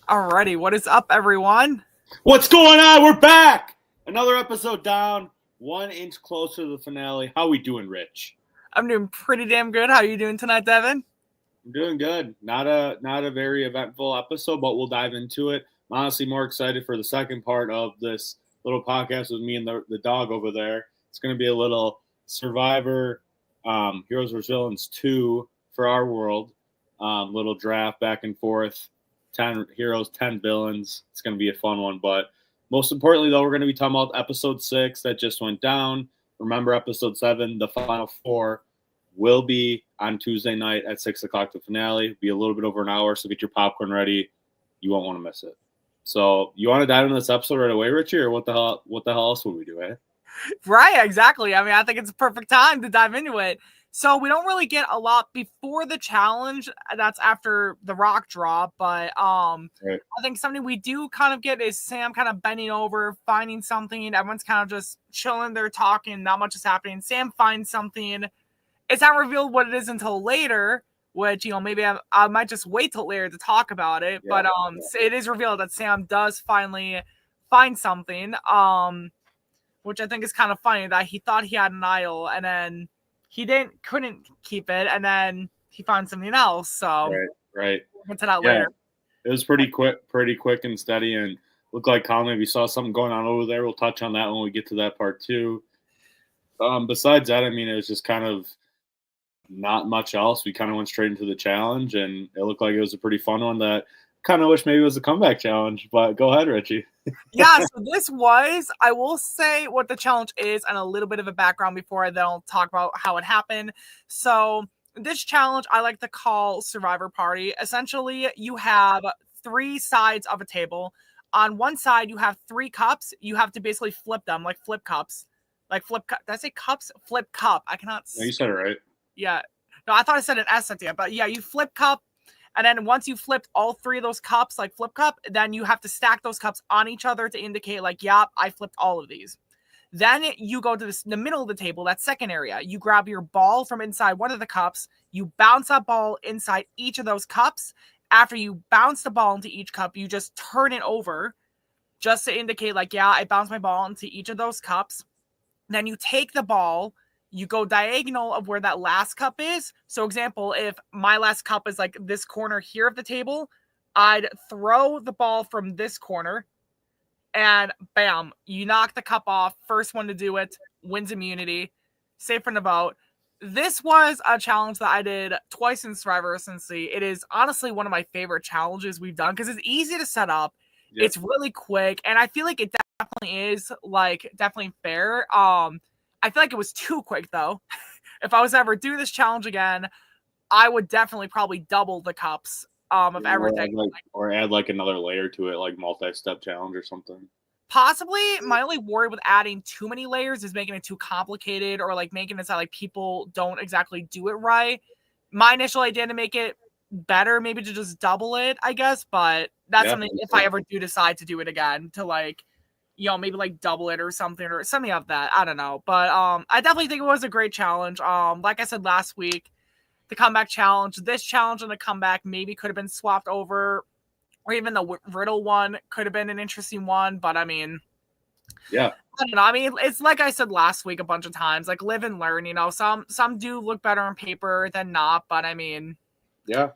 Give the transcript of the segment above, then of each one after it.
Alrighty, what is up, everyone? What's going on? We're back. Another episode down, 1 inch closer to the finale. How we doing, Rich? I'm doing pretty damn good. How are you doing tonight, Devin? I'm doing good. Not a very eventful episode, but we'll dive into it. I'm honestly more excited for the second part of this little podcast with me and the dog over there. It's going to be a little Survivor Heroes vs. Villains 2 for our world. Little draft back and forth. 10 heroes, 10 villains. It's going to be a fun one. But most importantly, though, we're going to be talking about episode 6 that just went down. Remember, episode 7, the final 4, will be on Tuesday night at 6 o'clock, the finale. Be a little bit over an hour, so get your popcorn ready. You won't want to miss it. So you want to dive into this episode right away, Richie, or what the hell else would we do, eh? Right, exactly. I mean, I think it's a perfect time to dive into it. So we don't really get a lot before the challenge. That's after the rock drop. But right. I think something we do kind of get is Sam kind of bending over, finding something. Everyone's kind of just chilling there talking. Not much is happening. Sam finds something. It's not revealed what it is until later, which, maybe I might just wait till later to talk about it. Yeah, but it is revealed that Sam does finally find something, which I think is kind of funny that he thought he had an idol and then he couldn't keep it, and then he found something else. So right. We'll get to that later. It was pretty quick and steady, and looked like Colin maybe saw something going on over there. We'll touch on that when we get to that part too. Besides that, I mean, it was just kind of not much else. We kind of went straight into the challenge, and it looked like it was a pretty fun one that kind of wish maybe it was a comeback challenge. But go ahead, Richie. Yeah, so this was, I will say what the challenge is and a little bit of a background before then I'll talk about how it happened. So this challenge I like to call Survivor Party. Essentially, you have 3 sides of a table. On one side, you have 3 cups. You have to basically flip them, like flip cups. Like flip cup. Did I say cups? Flip cup. I cannot. No, you said it right. Yeah. No, I thought I said an S at the end, but yeah, you flip cup. And then once you flipped all 3 of those cups, like flip cup, then you have to stack those cups on each other to indicate like, yeah, I flipped all of these. Then you go to the middle of the table, that second area. You grab your ball from inside one of the cups. You bounce that ball inside each of those cups. After you bounce the ball into each cup, you just turn it over just to indicate like, yeah, I bounced my ball into each of those cups. Then you take the ball, you go diagonal of where that last cup is. So example, if my last cup is like this corner here of the table, I'd throw the ball from this corner and bam, you knock the cup off. First one to do it wins immunity. Safe from the vote. This was a challenge that I did twice in Survivor Recency. It is honestly one of my favorite challenges we've done because it's easy to set up. Yep. It's really quick. And I feel like it definitely is definitely fair. I feel like it was too quick, though. If I was to ever do this challenge again, I would definitely probably double the cups of everything. Or add like another layer to it, like multi-step challenge or something. Possibly. My only worry with adding too many layers is making it too complicated or like making it sound like people don't exactly do it right. My initial idea to make it better, maybe to just double it, I guess. But that's something if I ever do decide to do it again, to like, maybe like double it or something of that. I don't know. But I definitely think it was a great challenge. Like I said last week, the comeback challenge, this challenge and the comeback maybe could have been swapped over, or even the riddle one could have been an interesting one. But I mean, yeah, I don't know. I mean, it's like I said last week a bunch of times, like live and learn, some do look better on paper than not. But I mean, yeah.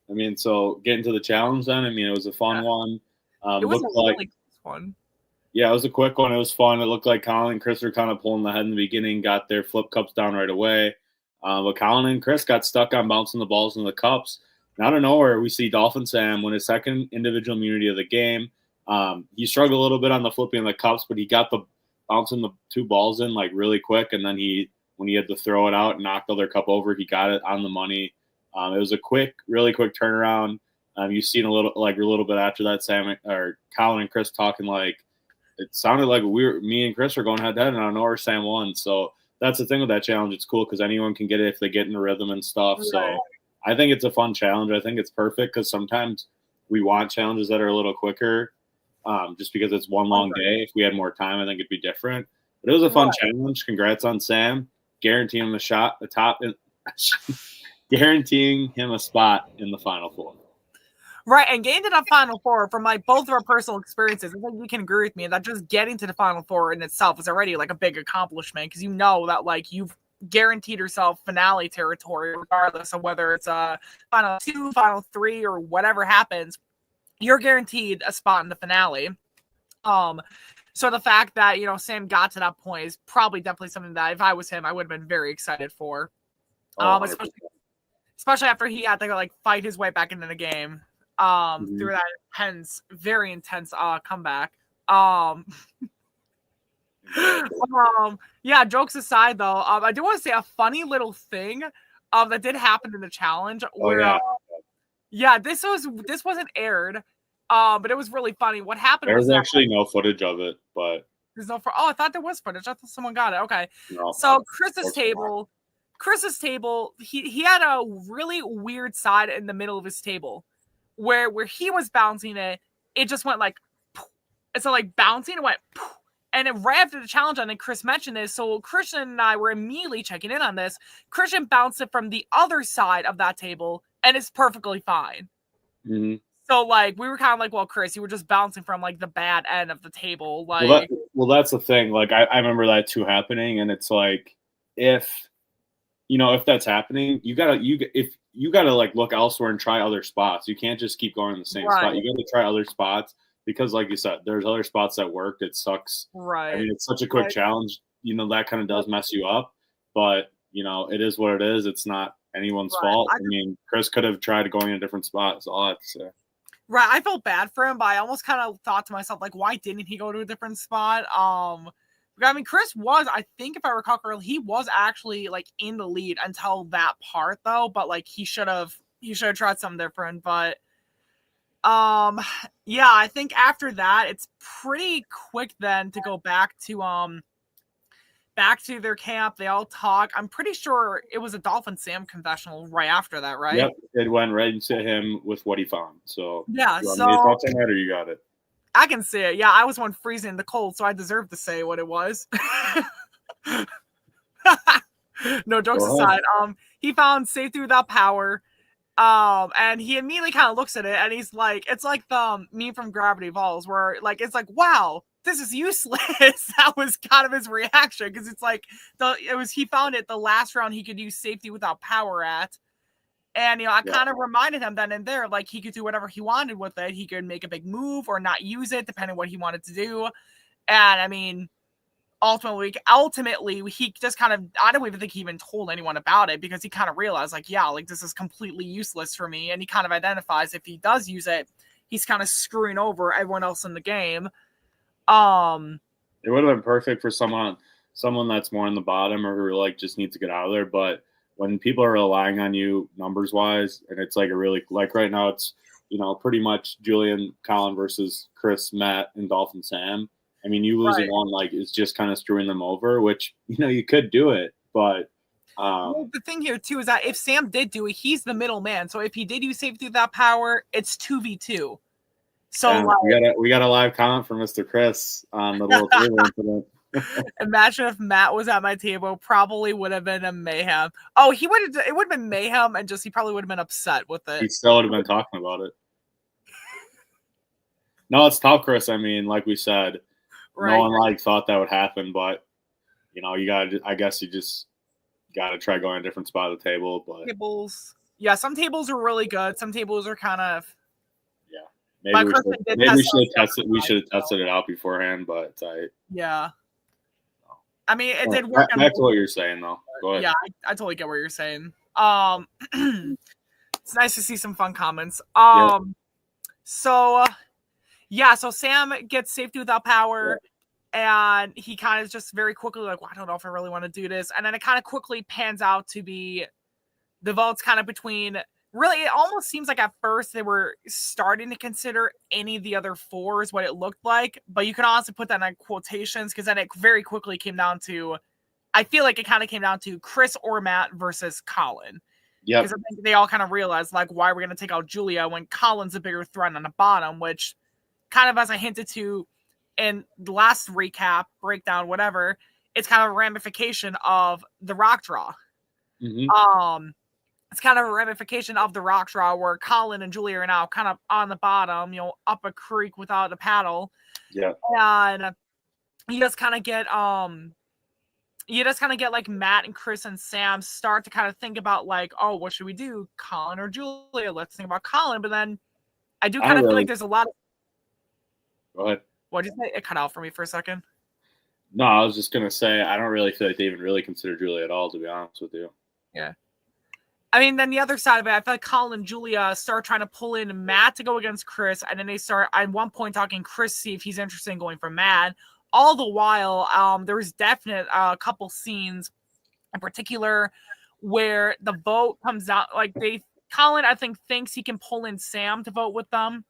I mean, so getting to the challenge then, I mean, it was a fun one. It was a really close one. Yeah, it was a quick one. It was fun. It looked like Colin and Chris were kind of pulling the head in the beginning, got their flip cups down right away. But Colin and Chris got stuck on bouncing the balls in the cups. And out of nowhere, we see Dolphin Sam win his second individual immunity of the game. He struggled a little bit on the flipping of the cups, but he got the bouncing the 2 balls in like really quick. And then when he had to throw it out and knock the other cup over, he got it on the money. It was a really quick turnaround. You've seen a little bit after that, Sam or Colin and Chris talking like, it sounded like me and Chris were going head to head, and I know Sam won. So that's the thing with that challenge. It's cool because anyone can get it if they get in the rhythm and stuff. Right. So I think it's a fun challenge. I think it's perfect because sometimes we want challenges that are a little quicker, just because it's one long day. If we had more time, I think it'd be different. But it was a fun challenge. Congrats on Sam, guaranteeing him guaranteeing him a spot in the Final Four. Right, and getting to the Final Four from like both of our personal experiences, I think you can agree with me that just getting to the Final Four in itself is already like a big accomplishment because you know that like you've guaranteed yourself finale territory, regardless of whether it's a Final 2, Final 3, or whatever happens. You're guaranteed a spot in the finale. So the fact that Sam got to that point is probably definitely something that if I was him, I would have been very excited for. Especially after he had to like fight his way back into the game. Through that very intense comeback. Yeah, jokes aside though, I do want to say a funny little thing that did happen in the challenge where this wasn't aired, but it was really funny. What happened There's actually no footage of it, but there's no I thought there was footage. I thought someone got it. Okay. No, so Chris's table, he had a really weird side in the middle of his table where he was bouncing it just went like poof. And so like bouncing, it went poof. And then right after the challenge, and then Chris mentioned this, so Christian and I were immediately checking in on this. Christian bounced it from the other side of that table, and it's perfectly fine. Mm-hmm. So like we were kind of like, well, Chris, you were just bouncing from like the bad end of the table. Like, well, that's the thing. Like I remember that too happening, and it's like if that's happening, you gotta like look elsewhere and try other spots. You can't just keep going in the same spot. You gotta try other spots because, like you said, there's other spots that worked. It sucks. Right. I mean, it's such a quick challenge. That kind of does mess you up, but it is what it is. It's not anyone's fault. I mean, Chris could have tried going in a different spot. That's all I have to say. Right, I felt bad for him, but I almost kind of thought to myself, like, why didn't he go to a different spot? I mean, Chris was, I think if I recall correctly, he was actually like in the lead until that part though, but like he should have tried something different. But yeah, I think after that it's pretty quick then to go back to their camp. They all talk. I'm pretty sure it was a Dolphin Sam confessional right after that, right? Yep, it went right into him with what he found. So yeah, you want me to talk on that, or you got it? I can see it. Yeah, I was one freezing in the cold, so I deserve to say what it was. No, jokes aside. He found safety without power. And he immediately kind of looks at it and he's like, it's like the meme from Gravity Falls where like it's like, wow, this is useless. That was kind of his reaction because it's like he found it the last round he could use safety without power at. And, I kind of reminded him then and there, like, he could do whatever he wanted with it. He could make a big move or not use it, depending on what he wanted to do. And, I mean, ultimately, he just kind of, I don't even think he even told anyone about it because he kind of realized, like, yeah, like, this is completely useless for me. And he kind of identifies if he does use it, he's kind of screwing over everyone else in the game. It would have been perfect for someone that's more in the bottom or who, like, just needs to get out of there, but when people are relying on you numbers wise, and it's like a really, like right now, it's, pretty much Julian, Colin versus Chris, Matt, and Dolphin Sam. I mean, you losing one, like, is just kind of screwing them over, which, you could do it. But well, the thing here, too, is that if Sam did do it, he's the middleman. So if he did use safety without power, it's 2v2. So like, we got a live comment from Mr. Chris on the little table incident. Imagine if Matt was at my table, probably would have been a mayhem. Oh, it would have been mayhem and he probably would have been upset with it. He still would have been talking about it. No, it's tough, Chris. I mean, like we said, no one thought that would happen, but I guess you just gotta try going a different spot of the table. But some tables are really good. Some tables are kind of maybe we should have tested it out beforehand, but yeah. I mean, it did work. Back to what you're saying, though. Go ahead. Yeah, I totally get what you're saying. It's nice to see some fun comments. So Sam gets safety without power, and he kind of just very quickly like, well, I don't know if I really want to do this. And then it kind of quickly pans out to be the votes kind of between. Really, it almost seems like at first they were starting to consider any of the other four is what it looked like. But you can also put that in quotations because then it very quickly came down to, I feel like it kind of came down to Chris or Matt versus Colin. Yeah. Because I think they all kind of realized, like, why are we going to take out Julia when Colin's a bigger threat on the bottom, which kind of, as I hinted to in the last recap, breakdown, whatever, it's kind of a ramification of the rock draw. Mm-hmm. it's kind of a ramification of the rock draw where Colin and Julia are now kind of on the bottom, up a creek without a paddle. Yeah. And you just kind of get like Matt and Chris and Sam start to kind of think about like, oh, what should we do? Colin or Julia? Let's think about Colin. But then I do kind of feel like there's a lot of. Go ahead. What did you say? It cut out for me for a second. No, I was just going to say, I don't really feel like they even really consider Julia at all, to be honest with you. Yeah. I mean, then the other side of it, I feel like Colin and Julia start trying to pull in Matt to go against Chris, and then they start at one point talking Chris, see if he's interested in going for Matt. All the while, there was definite a couple scenes in particular where the vote comes out. Like Colin, I think, thinks he can pull in Sam to vote with them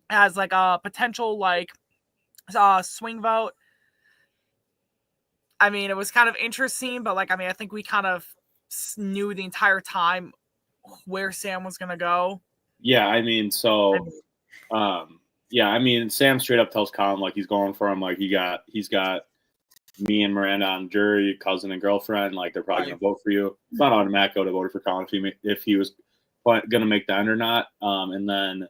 as like a potential like swing vote. I mean, it was kind of interesting, but like, I mean, I think we kind of knew the entire time where Sam was gonna go. Yeah, I mean, so yeah, I mean, Sam straight up tells Colin like he's going for him, like he's got me and Miranda on jury, cousin and girlfriend, like they're probably gonna vote for you. It's not automatic to vote for Colin if he was gonna make the end or not. And then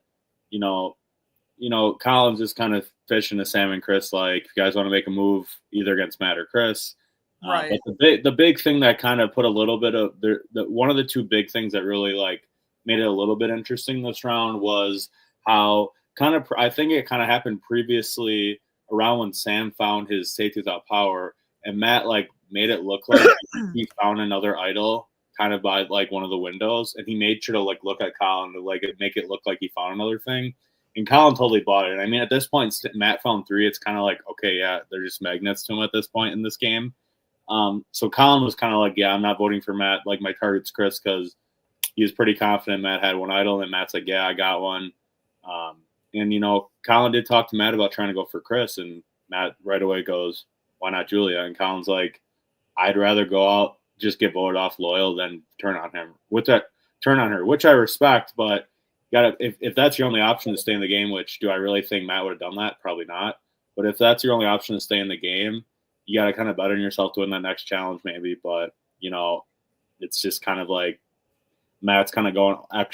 Colin's just kind of fishing to Sam and Chris, like, if you guys want to make a move either against Matt or Chris. Right. But the big thing that kind of put a little bit of one of the two big things that really like made it a little bit interesting this round was how I think it kind of happened previously around when Sam found his safety without power, and Matt like made it look like he found another idol kind of by like one of the windows, and he made sure to like look at Colin to like make it look like he found another thing. And Colin totally bought it. And I mean, at this point, Matt found 3. It's kind of like, okay, yeah, they're just magnets to him at this point in this game. So Colin was kind of like, yeah, I'm not voting for Matt. Like, my target's Chris, because he was pretty confident Matt had one idol. And Matt's like, yeah, I got one. And Colin did talk to Matt about trying to go for Chris. And Matt right away goes, why not Julia? And Colin's like, I'd rather go out, just get voted off loyal than turn on her, which I respect, but if that's your only option to stay in the game, which do I really think Matt would have done that? Probably not. But if that's your only option to stay in the game, you got to kind of bet on yourself to win that next challenge maybe. But, it's just kind of like Matt's kind of going a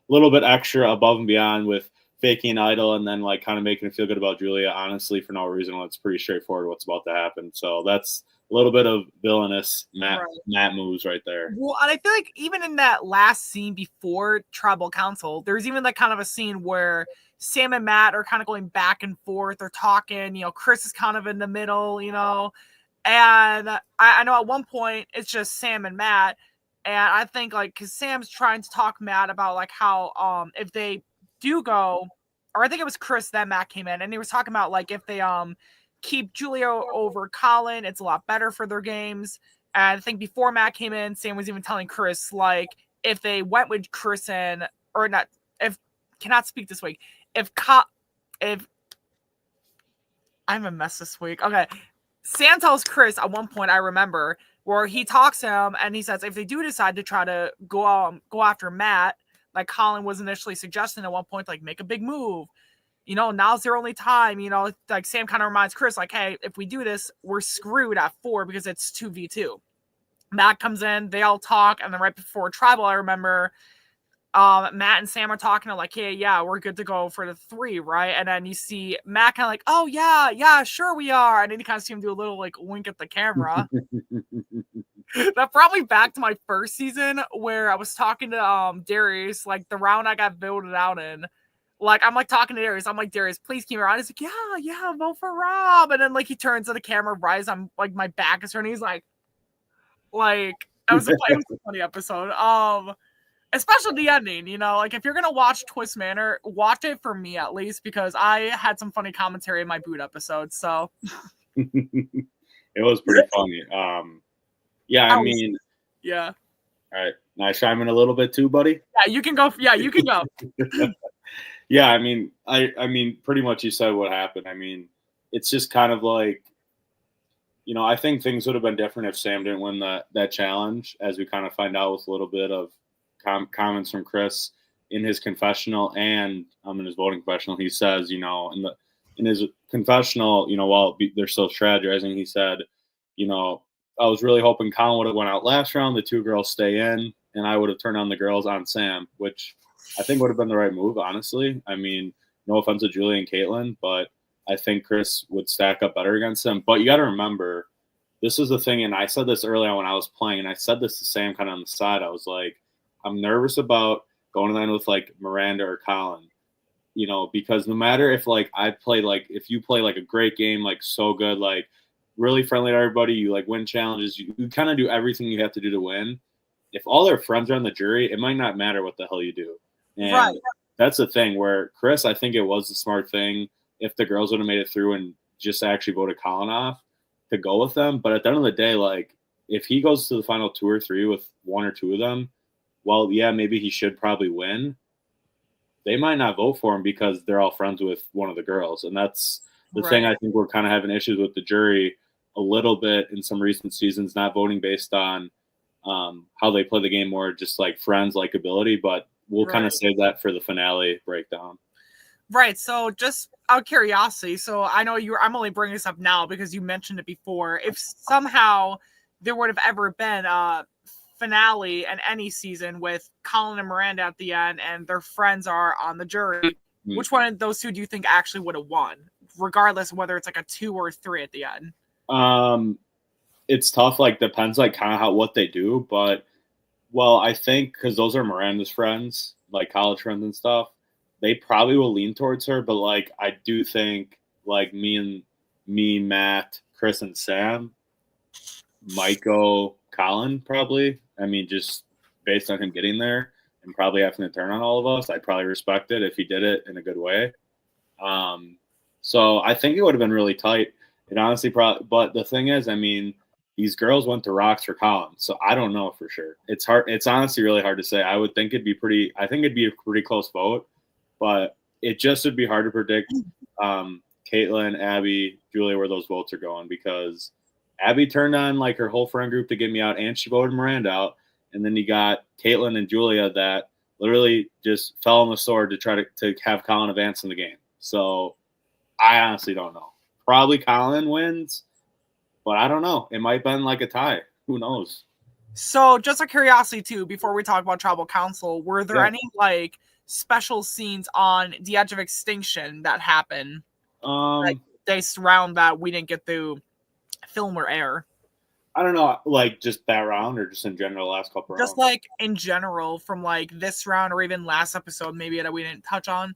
little bit extra above and beyond with faking idol and then like kind of making it feel good about Julia, honestly, for no reason. It's pretty straightforward what's about to happen. So that's a little bit of villainous Matt moves right there. Well, and I feel like even in that last scene before Tribal Council, there's even like kind of a scene where Sam and Matt are kind of going back and forth. They're talking, Chris is kind of in the middle, and I know at one point it's just Sam and Matt. And I think like, cause Sam's trying to talk Matt about like how, if they do go, or I think it was Chris that Matt came in and he was talking about like, if they, keep Julia over Colin, it's a lot better for their games. And I think before Matt came in, Sam was even telling Chris, like, if they went with Chris and, or not, if, cannot speak this week, if I'm a mess this week. Okay. Sam tells Chris at one point, I remember, where he talks to him and he says, if they do decide to try to go after Matt, like Colin was initially suggesting at one point, like, make a big move. Now's their only time, like Sam kind of reminds Chris, like, hey, if we do this, we're screwed at 4 because it's 2v2. Matt comes in, they all talk, and then right before Tribal, I remember Matt and Sam are talking, like, hey, yeah, we're good to go for the 3, right? And then you see Matt kind of like, oh, yeah, sure we are. And then you kind of see him do a little, like, wink at the camera. That brought me back to my first season where I was talking to Darius, like, the round I got voted out in. Like, I'm like talking to Darius. I'm like, Darius, please keep me around. He's like, yeah, vote for Rob. And then like he turns to the camera, Rise. I'm like, my back is turning. He's like, it was a funny episode. Especially the ending. Like if you're gonna watch Twist Manor, watch it for me at least because I had some funny commentary in my boot episode. So it was pretty funny. Yeah, I mean, yeah. All right, can I chime in a little bit too, buddy? Yeah, you can go. Yeah, you can go. Yeah, I mean, pretty much you said what happened. I mean, it's just kind of like, I think things would have been different if Sam didn't win that challenge, as we kind of find out with a little bit of comments from Chris in his confessional and in his voting confessional. He says, in his confessional, while they're still strategizing, he said, I was really hoping Colin would have went out last round. The 2 girls stay in. and I would have turned on the girls on Sam, which I think would have been the right move, honestly. I mean, no offense to Julie and Caitlin, but I think Chris would stack up better against them. But you got to remember, this is the thing, and I said this early on when I was playing, and I said this to Sam kind of on the side. I was like, I'm nervous about going in with like Miranda or Colin, because no matter if like I play like if you play like a great game, like so good, like really friendly to everybody, you like win challenges, you kind of do everything you have to do to win. If all their friends are on the jury, it might not matter what the hell you do. And Right. that's the thing where Chris, I think it was the smart thing if the girls would have made it through and just actually voted Colin off to go with them. But at the end of the day, like if he goes to the final 2 or 3 with 1 or 2 of them, well, yeah, maybe he should probably win. They might not vote for him because they're all friends with one of the girls. And that's the thing I think we're kind of having issues with the jury a little bit in some recent seasons, not voting based on how they play the game, more just like friends, likability. But we'll kind of save that for the finale breakdown. Right. So just out of curiosity, so I know I'm only bringing this up now because you mentioned it before. If somehow there would have ever been a finale in any season with Colin and Miranda at the end and their friends are on the jury, which one of those two do you think actually would have won, regardless of whether it's like a 2 or 3 at the end? It's tough. Like depends like kind of what they do, but I think because those are Miranda's friends, like college friends and stuff, they probably will lean towards her. But like I do think like me, Matt, Chris, and Sam might go Colin probably. I mean, just based on him getting there and probably having to turn on all of us, I'd probably respect it if he did it in a good way. So I think it would have been really tight. It honestly probably, but the thing is, I mean, these girls went to rocks for Colin, so I don't know for sure. It's hard. It's honestly really hard to say. I would think it'd be pretty. I think it'd be a pretty close vote, but it just would be hard to predict. Caitlin, Abby, Julia, where those votes are going because Abby turned on like her whole friend group to get me out, and she voted Miranda out. And then you got Caitlin and Julia that literally just fell on the sword to try to have Colin advance in the game. So I honestly don't know. Probably Colin wins, but I don't know. It might have been like a tie. Who knows? So just a curiosity too, before we talk about tribal council, were there any like special scenes on The Edge of Extinction that happened? Like they surround that we didn't get to film or air. I don't know, like just that round or just in general, last couple rounds? Just like in general from like this round or even last episode, maybe that we didn't touch on.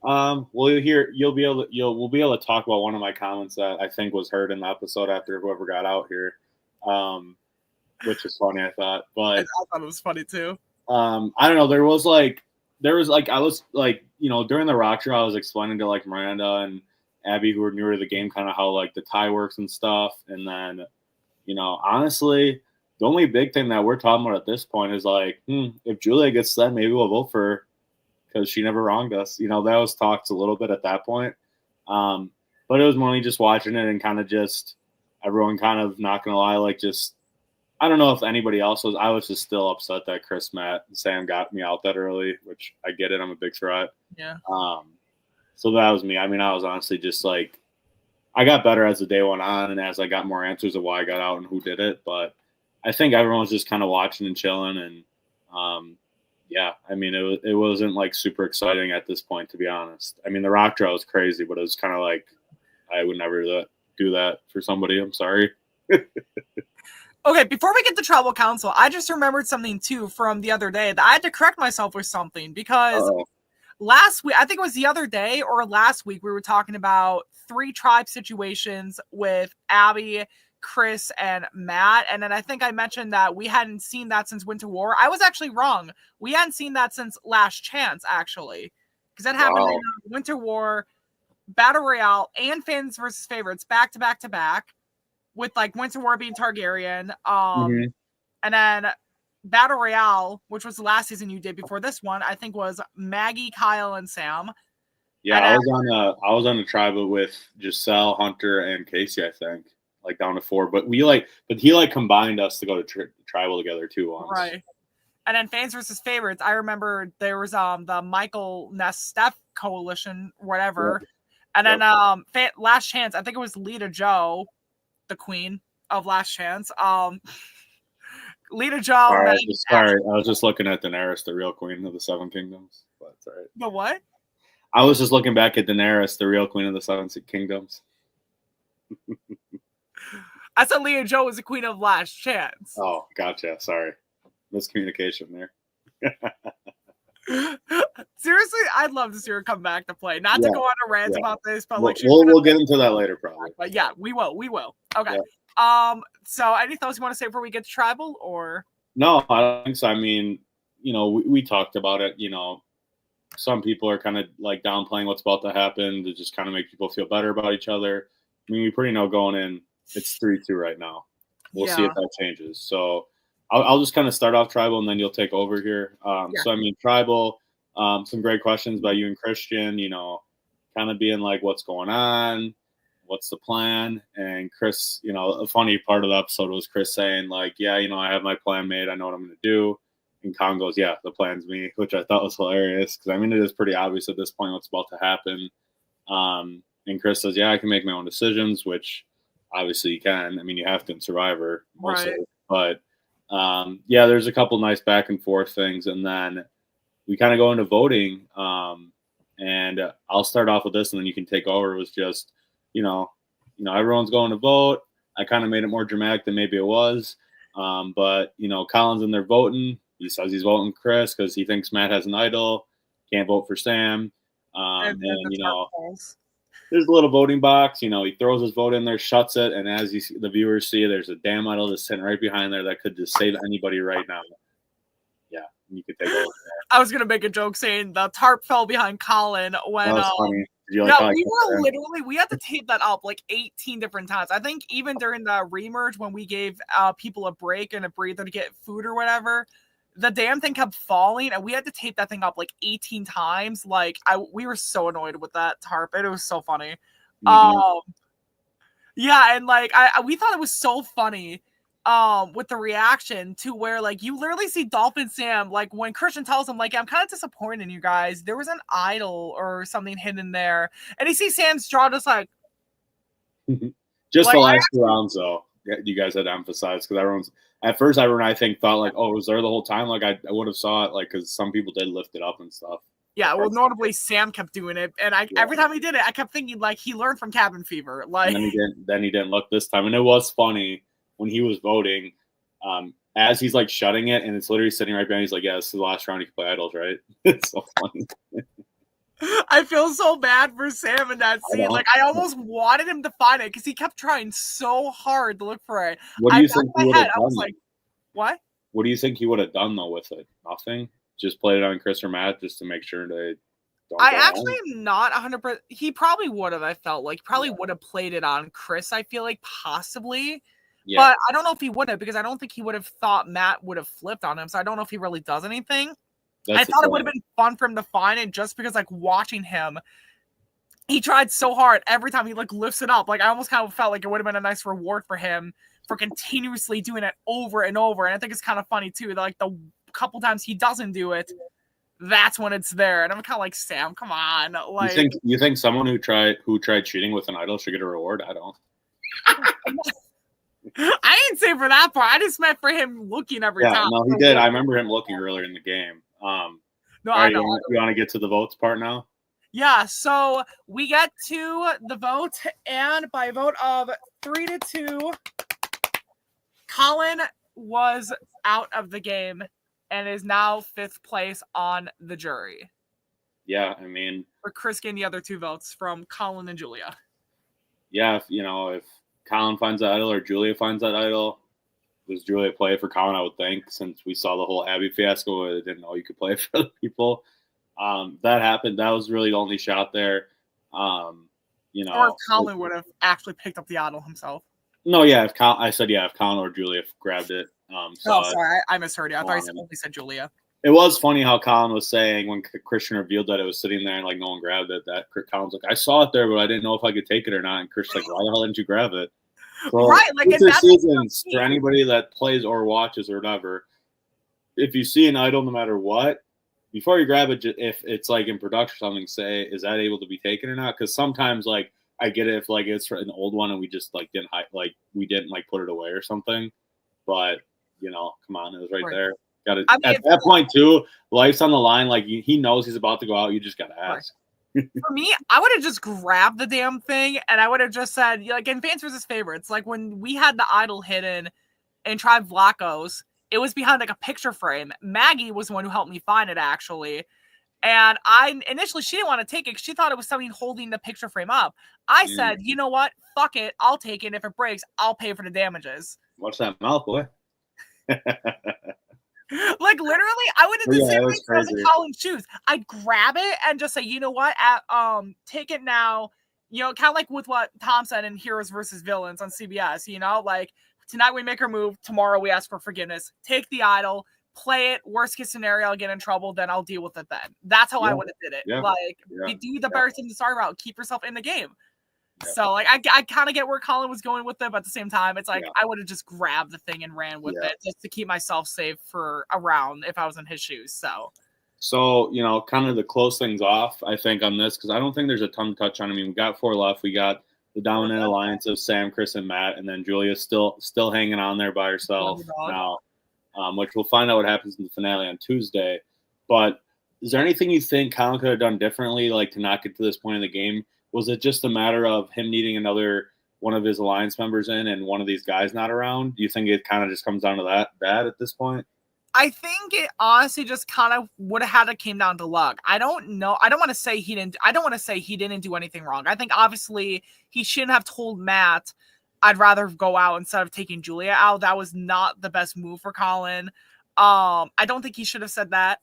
Well, we'll be able to talk about one of my comments that I think was heard in the episode after whoever got out here, which is funny, I thought. But I thought it was funny too. I don't know. There was like I was like during the rock show I was explaining to like Miranda and Abby who were newer to the game kind of how like the tie works and stuff, and then honestly the only big thing that we're talking about at this point is like if Julia gets that, maybe we'll vote for her. Because she never wronged us. That was talked a little bit at that point. But it was mainly just watching it and kind of just everyone kind of not going to lie, like just I don't know if anybody else was. I was just still upset that Chris, Matt, and Sam got me out that early, which I get it. I'm a big threat. Yeah. So that was me. I mean, I was honestly just like I got better as the day went on and as I got more answers of why I got out and who did it. But I think everyone was just kind of watching and chilling and yeah, I mean, it wasn't like super exciting at this point, to be honest. I mean, the rock draw was crazy, but it was kind of like I would never do that for somebody. I'm sorry. Okay, before we get to tribal council, I just remembered something too from the other day that I had to correct myself with something because last week, I think it was the other day or last week, we were talking about 3 tribe situations with Abby, Chris, and Matt. And then I think I mentioned that we hadn't seen that since Winter War. I was actually wrong. We hadn't seen that since Last Chance, actually. Because that happened in Winter War, Battle Royale, and Fans versus Favorites back to back to back. With like Winter War being Targaryen. And then Battle Royale, which was the last season you did before this one, I think was Maggie, Kyle, and Sam. Yeah, I was on a tribe with Giselle, Hunter, and Casey, I think. Like down to 4, but he combined us to go to tribal together too once. Right. And then Fans versus Favorites, I remember there was the Michael Ness Steph coalition, whatever. Yep. And then Last Chance, I think it was Lita Joe, the queen of Last Chance. Lita Joe, All right, Maggie, sorry. I was just looking at Daenerys, the real queen of the Seven Kingdoms. But it's all right. the what? I was just looking back at Daenerys, the real queen of the Seven Kingdoms. I said Lita Joe was the queen of Last Chance. Oh, gotcha. Sorry. Miscommunication there. Seriously, I'd love to see her come back to play. Not to go on a rant about this, but like we'll get into that later, probably. But yeah, we will. Okay. Yeah. So any thoughts you want to say before we get to tribal, or? No, I don't think so. I mean, we talked about it. Some people are kind of like downplaying what's about to happen to just kind of make people feel better about each other. I mean, we pretty know going in, it's 3-2 right now. We'll see if that changes. So I'll just kind of start off tribal, and then you'll take over here. So, I mean, tribal, some great questions by you and Christian, kind of being like, what's going on? What's the plan? And Chris, a funny part of the episode was Chris saying like, yeah, I have my plan made. I know what I'm going to do. And Khan goes, yeah, the plan's me, which I thought was hilarious because, I mean, it is pretty obvious at this point what's about to happen. And Chris says, yeah, I can make my own decisions, which obviously you can. I mean, you have to in Survivor also. Right. But, yeah, there's a couple nice back and forth things. And then we kind of go into voting. And I'll start off with this, and then you can take over. It was just, everyone's going to vote. I kind of made it more dramatic than maybe it was. But, Colin's in there voting. He says he's voting Chris because he thinks Matt has an idol. Can't vote for Sam. And there's a little voting box. He throws his vote in there, shuts it, and as the viewers see, there's a damn idol that's sitting right behind there that could just save anybody right now. Yeah, you could take over. I was gonna make a joke saying the tarp fell behind Colin when. That was funny. We had to tape that up like 18 different times. I think even during the remerge when we gave people a break and a breather to get food or whatever, the damn thing kept falling, and we had to tape that thing up like 18 times. Like we were so annoyed with that tarp. It was so funny. Mm-hmm. Yeah, and like we thought it was so funny. With the reaction to where like you literally see Dolphin Sam, like when Christian tells him like, I'm kind of disappointed in you guys. There was an idol or something hidden there, and he sees Sam's jaw just like. Just like, the last 2 rounds though. You guys had to emphasize because everyone I think thought like, oh, it was there the whole time. Like I would have saw it like because some people did lift it up and stuff. Yeah, well, notably Sam kept doing it, and every time he did it, I kept thinking like he learned from Cabin Fever. Like and then he didn't look this time, and it was funny when he was voting. As he's like shutting it, and it's literally sitting right behind. He's like, "Yeah, this is the last round you can play idols, right?" It's so funny. I feel so bad for Sam in that scene. Like I almost wanted him to find it because he kept trying so hard to look for it. What do you think he would have done? I was like, "What? What do you think he would have done though with it? Nothing. Just played it on Chris or Matt just to make sure they don't. I actually am not 100%. He probably would have. I felt like probably would have played it on Chris. I feel like possibly. Yeah. But I don't know if he would have because I don't think he would have thought Matt would have flipped on him. So I don't know if he really does anything. I thought it would have been fun for him to find it just because like watching him, he tried so hard every time he like lifts it up. Like I almost kind of felt like it would have been a nice reward for him for continuously doing it over and over. And I think it's kind of funny too. That, like the couple times he doesn't do it, that's when it's there. And I'm kind of like, Sam, come on. Like you think someone who tried cheating with an idol should get a reward? I don't. I didn't say for that part. I just meant for him looking every time. No, he did. I remember him looking earlier in the game. No, I know. You want to get to the votes part now? Yeah, so we get to the vote, and by a vote of 3-2, Colin was out of the game and is now 5th place on the jury. Yeah, I mean, for Chris getting the other 2 votes from Colin and Julia. Yeah, if Colin finds that idol or Julia finds that idol, was Julia play for Colin, I would think, since we saw the whole Abby fiasco where they didn't know you could play for other people. That happened. That was really the only shot there. Or if Colin would have actually picked up the idol himself. No, yeah. If Colin or Julia grabbed it. Sorry, I misheard you. I thought he said Julia. It was funny how Colin was saying when Christian revealed that it was sitting there and like no one grabbed it. That Colin's like, I saw it there, but I didn't know if I could take it or not. And Christian's like, why the hell didn't you grab it? So, right, like seasons for anybody that plays or watches or whatever. If you see an idol, no matter what, before you grab it, if it's like in production or something, say, is that able to be taken or not? Because sometimes, like, I get it if like it's an old one and we just like didn't put it away or something. But come on, it was right Right. there. Got it. I mean, At that point, too, life's on the line. Like, he knows he's about to go out. You just got to ask. For me, I would have just grabbed the damn thing and I would have just said, like, in Fans versus Favorites, like when we had the idol hidden in Tribe Vlacos, it was behind like a picture frame. Maggie was the one who helped me find it, actually. And initially, she didn't want to take it because she thought it was something holding the picture frame up. I said, you know what? Fuck it. I'll take it. If it breaks, I'll pay for the damages. Watch that mouth, boy. Like, literally, I would have the same thing if I was in Colin's shoes. I'd grab it and just say, you know what? Take it now. Kind of like with what Tom said in Heroes versus Villains on CBS, like, tonight we make our move, tomorrow we ask for forgiveness. Take the idol, play it, worst case scenario, I'll get in trouble, then I'll deal with it then. That's how I would have did it. Yeah. Like, do the better thing to start out, keep yourself in the game. So, like, I kind of get where Colin was going with it, but at the same time, it's like, I would have just grabbed the thing and ran with it just to keep myself safe for a round if I was in his shoes, So, kind of to close things off, I think, on this, because I don't think there's a ton to touch on. I mean, we got 4 left. We got the dominant alliance of Sam, Chris, and Matt, and then Julia's still hanging on there by herself now, which we'll find out what happens in the finale on Tuesday. But is there anything you think Colin could have done differently, like, to not get to this point in the game? Was it just a matter of him needing another one of his alliance members in and one of these guys not around? Do you think it kind of just comes down to that at this point? I think it honestly just kind of would have had to came down to luck. I don't know. I don't want to say he didn't do anything wrong. I think obviously he shouldn't have told Matt, I'd rather go out instead of taking Julia out. That was not the best move for Colin. I don't think he should have said that.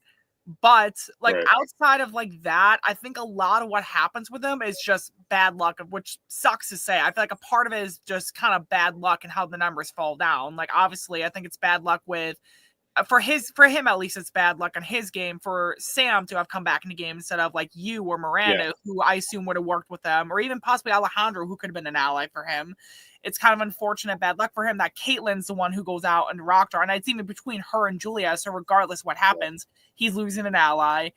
But like outside of like that, I think a lot of what happens with him is just bad luck, which sucks to say. I feel like a part of it is just kind of bad luck and how the numbers fall down. Like, obviously, I think it's bad luck with for him at least. It's bad luck on his game for Sam to have come back in the game instead of like you or Miranda, who I assume would have worked with them, or even possibly Alejandro, who could have been an ally for him. It's kind of unfortunate bad luck for him that Caitlin's the one who goes out and rocked her, and it's even between her and Julia. So regardless what happens, he's losing an ally.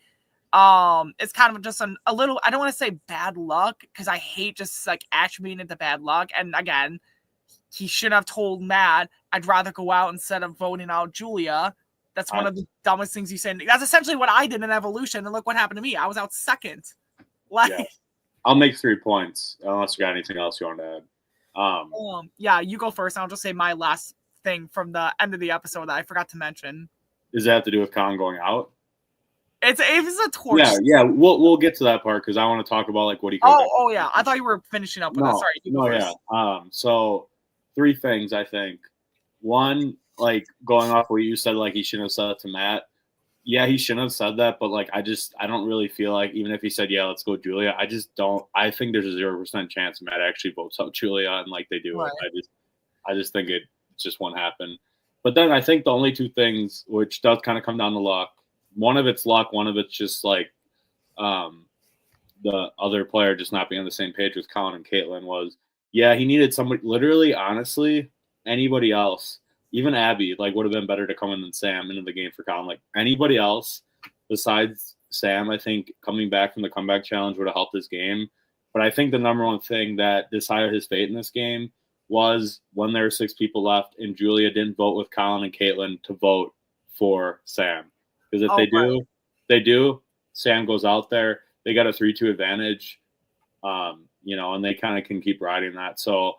It's kind of just a little, I don't want to say bad luck because I hate just like attributing it to bad luck. And again, he should have told Matt, I'd rather go out instead of voting out Julia. That's one of the dumbest things you said. That's essentially what I did in Evolution, and look what happened to me. I was out second. Like, I'll make 3 points unless you got anything else you want to add. You go first. I'll just say my last thing from the end of the episode that I forgot to mention. Does that have to do with Colin going out? It's a torch. Yeah. We'll get to that part because I want to talk about like what he. Oh yeah. I thought you were finishing up with that. Sorry. So 3 things I think. One, like going off what you said, like he shouldn't have said it to Matt. Yeah, he shouldn't have said that, but like I don't really feel like even if he said, yeah, let's go Julia, I think there's a 0% chance Matt actually votes out Julia and like they do. Right. I just think it just won't happen. But then I think the only 2 things, which does kind of come down to luck, one of it's luck, one of it's just like the other player just not being on the same page with Colin and Caitlin was, he needed somebody, literally, honestly, anybody else. Even Abby, like, would have been better to come in than Sam into the game for Colin. Like, anybody else besides Sam, I think, coming back from the comeback challenge would have helped his game. But I think the number one thing that decided his fate in this game was when there were 6 people left and Julia didn't vote with Colin and Caitlin to vote for Sam. Because if they do, Sam goes out there. They got a 3-2 advantage, and they kind of can keep riding that. So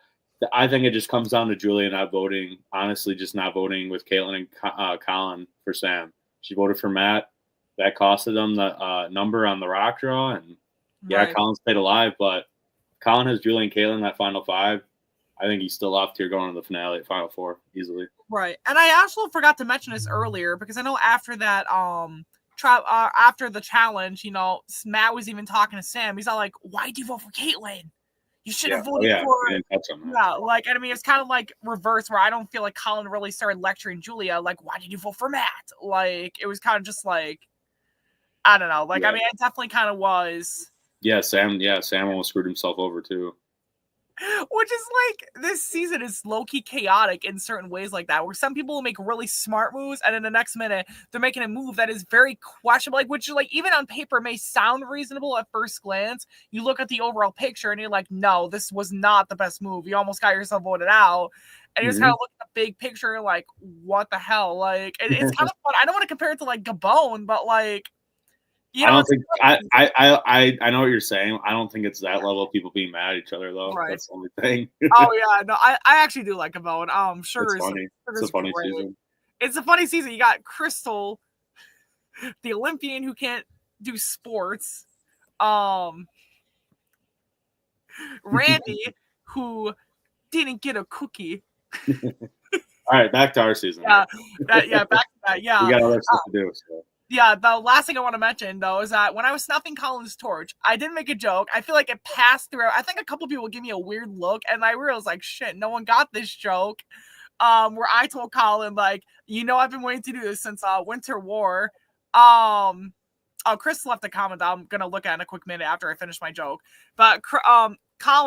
I think it just comes down to Julia not voting, honestly, just not voting with Caitlin and Colin for Sam. She voted for Matt. That costed them the number on the rock draw. And, Colin stayed alive. But Colin has Julia and Caitlin that final 5. I think he's still up here going to the finale at final 4 easily. Right. And I actually forgot to mention this earlier because I know after that after the challenge, Matt was even talking to Sam. He's all like, why do you vote for Caitlin? You should have voted for it. Like, I mean, it's kind of like reverse where I don't feel like Colin really started lecturing Julia. Like, why did you vote for Matt? Like, it was kind of just like, I don't know. Like, I mean, it definitely kind of was. Sam almost screwed himself over too. Which is like, this season is low-key chaotic in certain ways like that, where some people will make really smart moves, and in the next minute, they're making a move that is very questionable, like, which, like, even on paper may sound reasonable at first glance. You look at the overall picture, and you're like, no, this was not the best move. You almost got yourself voted out. And you're just kind of looking at the big picture, like, what the hell? Like, it's kind of fun. I don't want to compare it to, like, Gabon, but, like, I don't think I know what you're saying. I don't think it's that level of people being mad at each other though. Right. That's the only thing. Oh yeah, no, I actually do like Gabon. It's funny. It's a funny season. It's a funny season. You got Crystal, the Olympian who can't do sports. Randy, who didn't get a cookie. All right, back to our season. Yeah, back to that. Yeah, we got other stuff to do. So. Yeah, the last thing I want to mention, though, is that when I was snuffing Colin's torch, I didn't make a joke. I feel like it passed through. I think a couple people give me a weird look, and I realized, like, shit, no one got this joke. Where I told Colin, like, I've been waiting to do this since Winter War. Chris left a comment I'm going to look at in a quick minute after I finish my joke. But, Colin,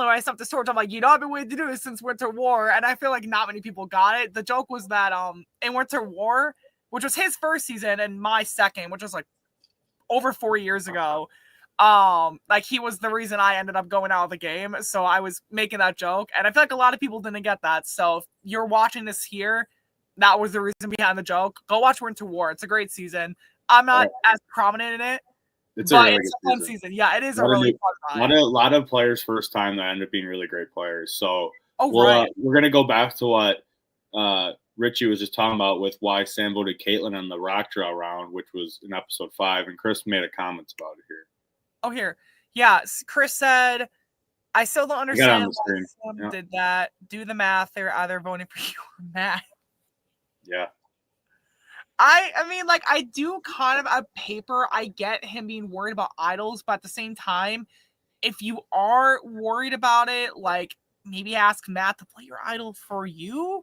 when I stuffed this torch, I'm like, I've been waiting to do this since Winter War, and I feel like not many people got it. The joke was that, in Winter War, which was his first season and my second, which was like over 4 years ago. Like he was the reason I ended up going out of the game. So I was making that joke. And I feel like a lot of people didn't get that. So if you're watching this here, that was the reason behind the joke. Go watch Winter War. It's a great season. I'm not as prominent in it. It's a fun season. Yeah, it is a really fun ride. A lot of players first time that end up being really great players. So we're going to go back to what Richie was just talking about with why Sam voted Caitlyn on the rock draw round, which was in episode 5, and Chris made a comment about it here. Oh, here. Yeah, Chris said, I still don't understand why Sam did that. Do the math. They're either voting for you or Matt. Yeah. I mean, like, I do kind of a paper. I get him being worried about idols, but at the same time, if you are worried about it, like, maybe ask Matt to play your idol for you.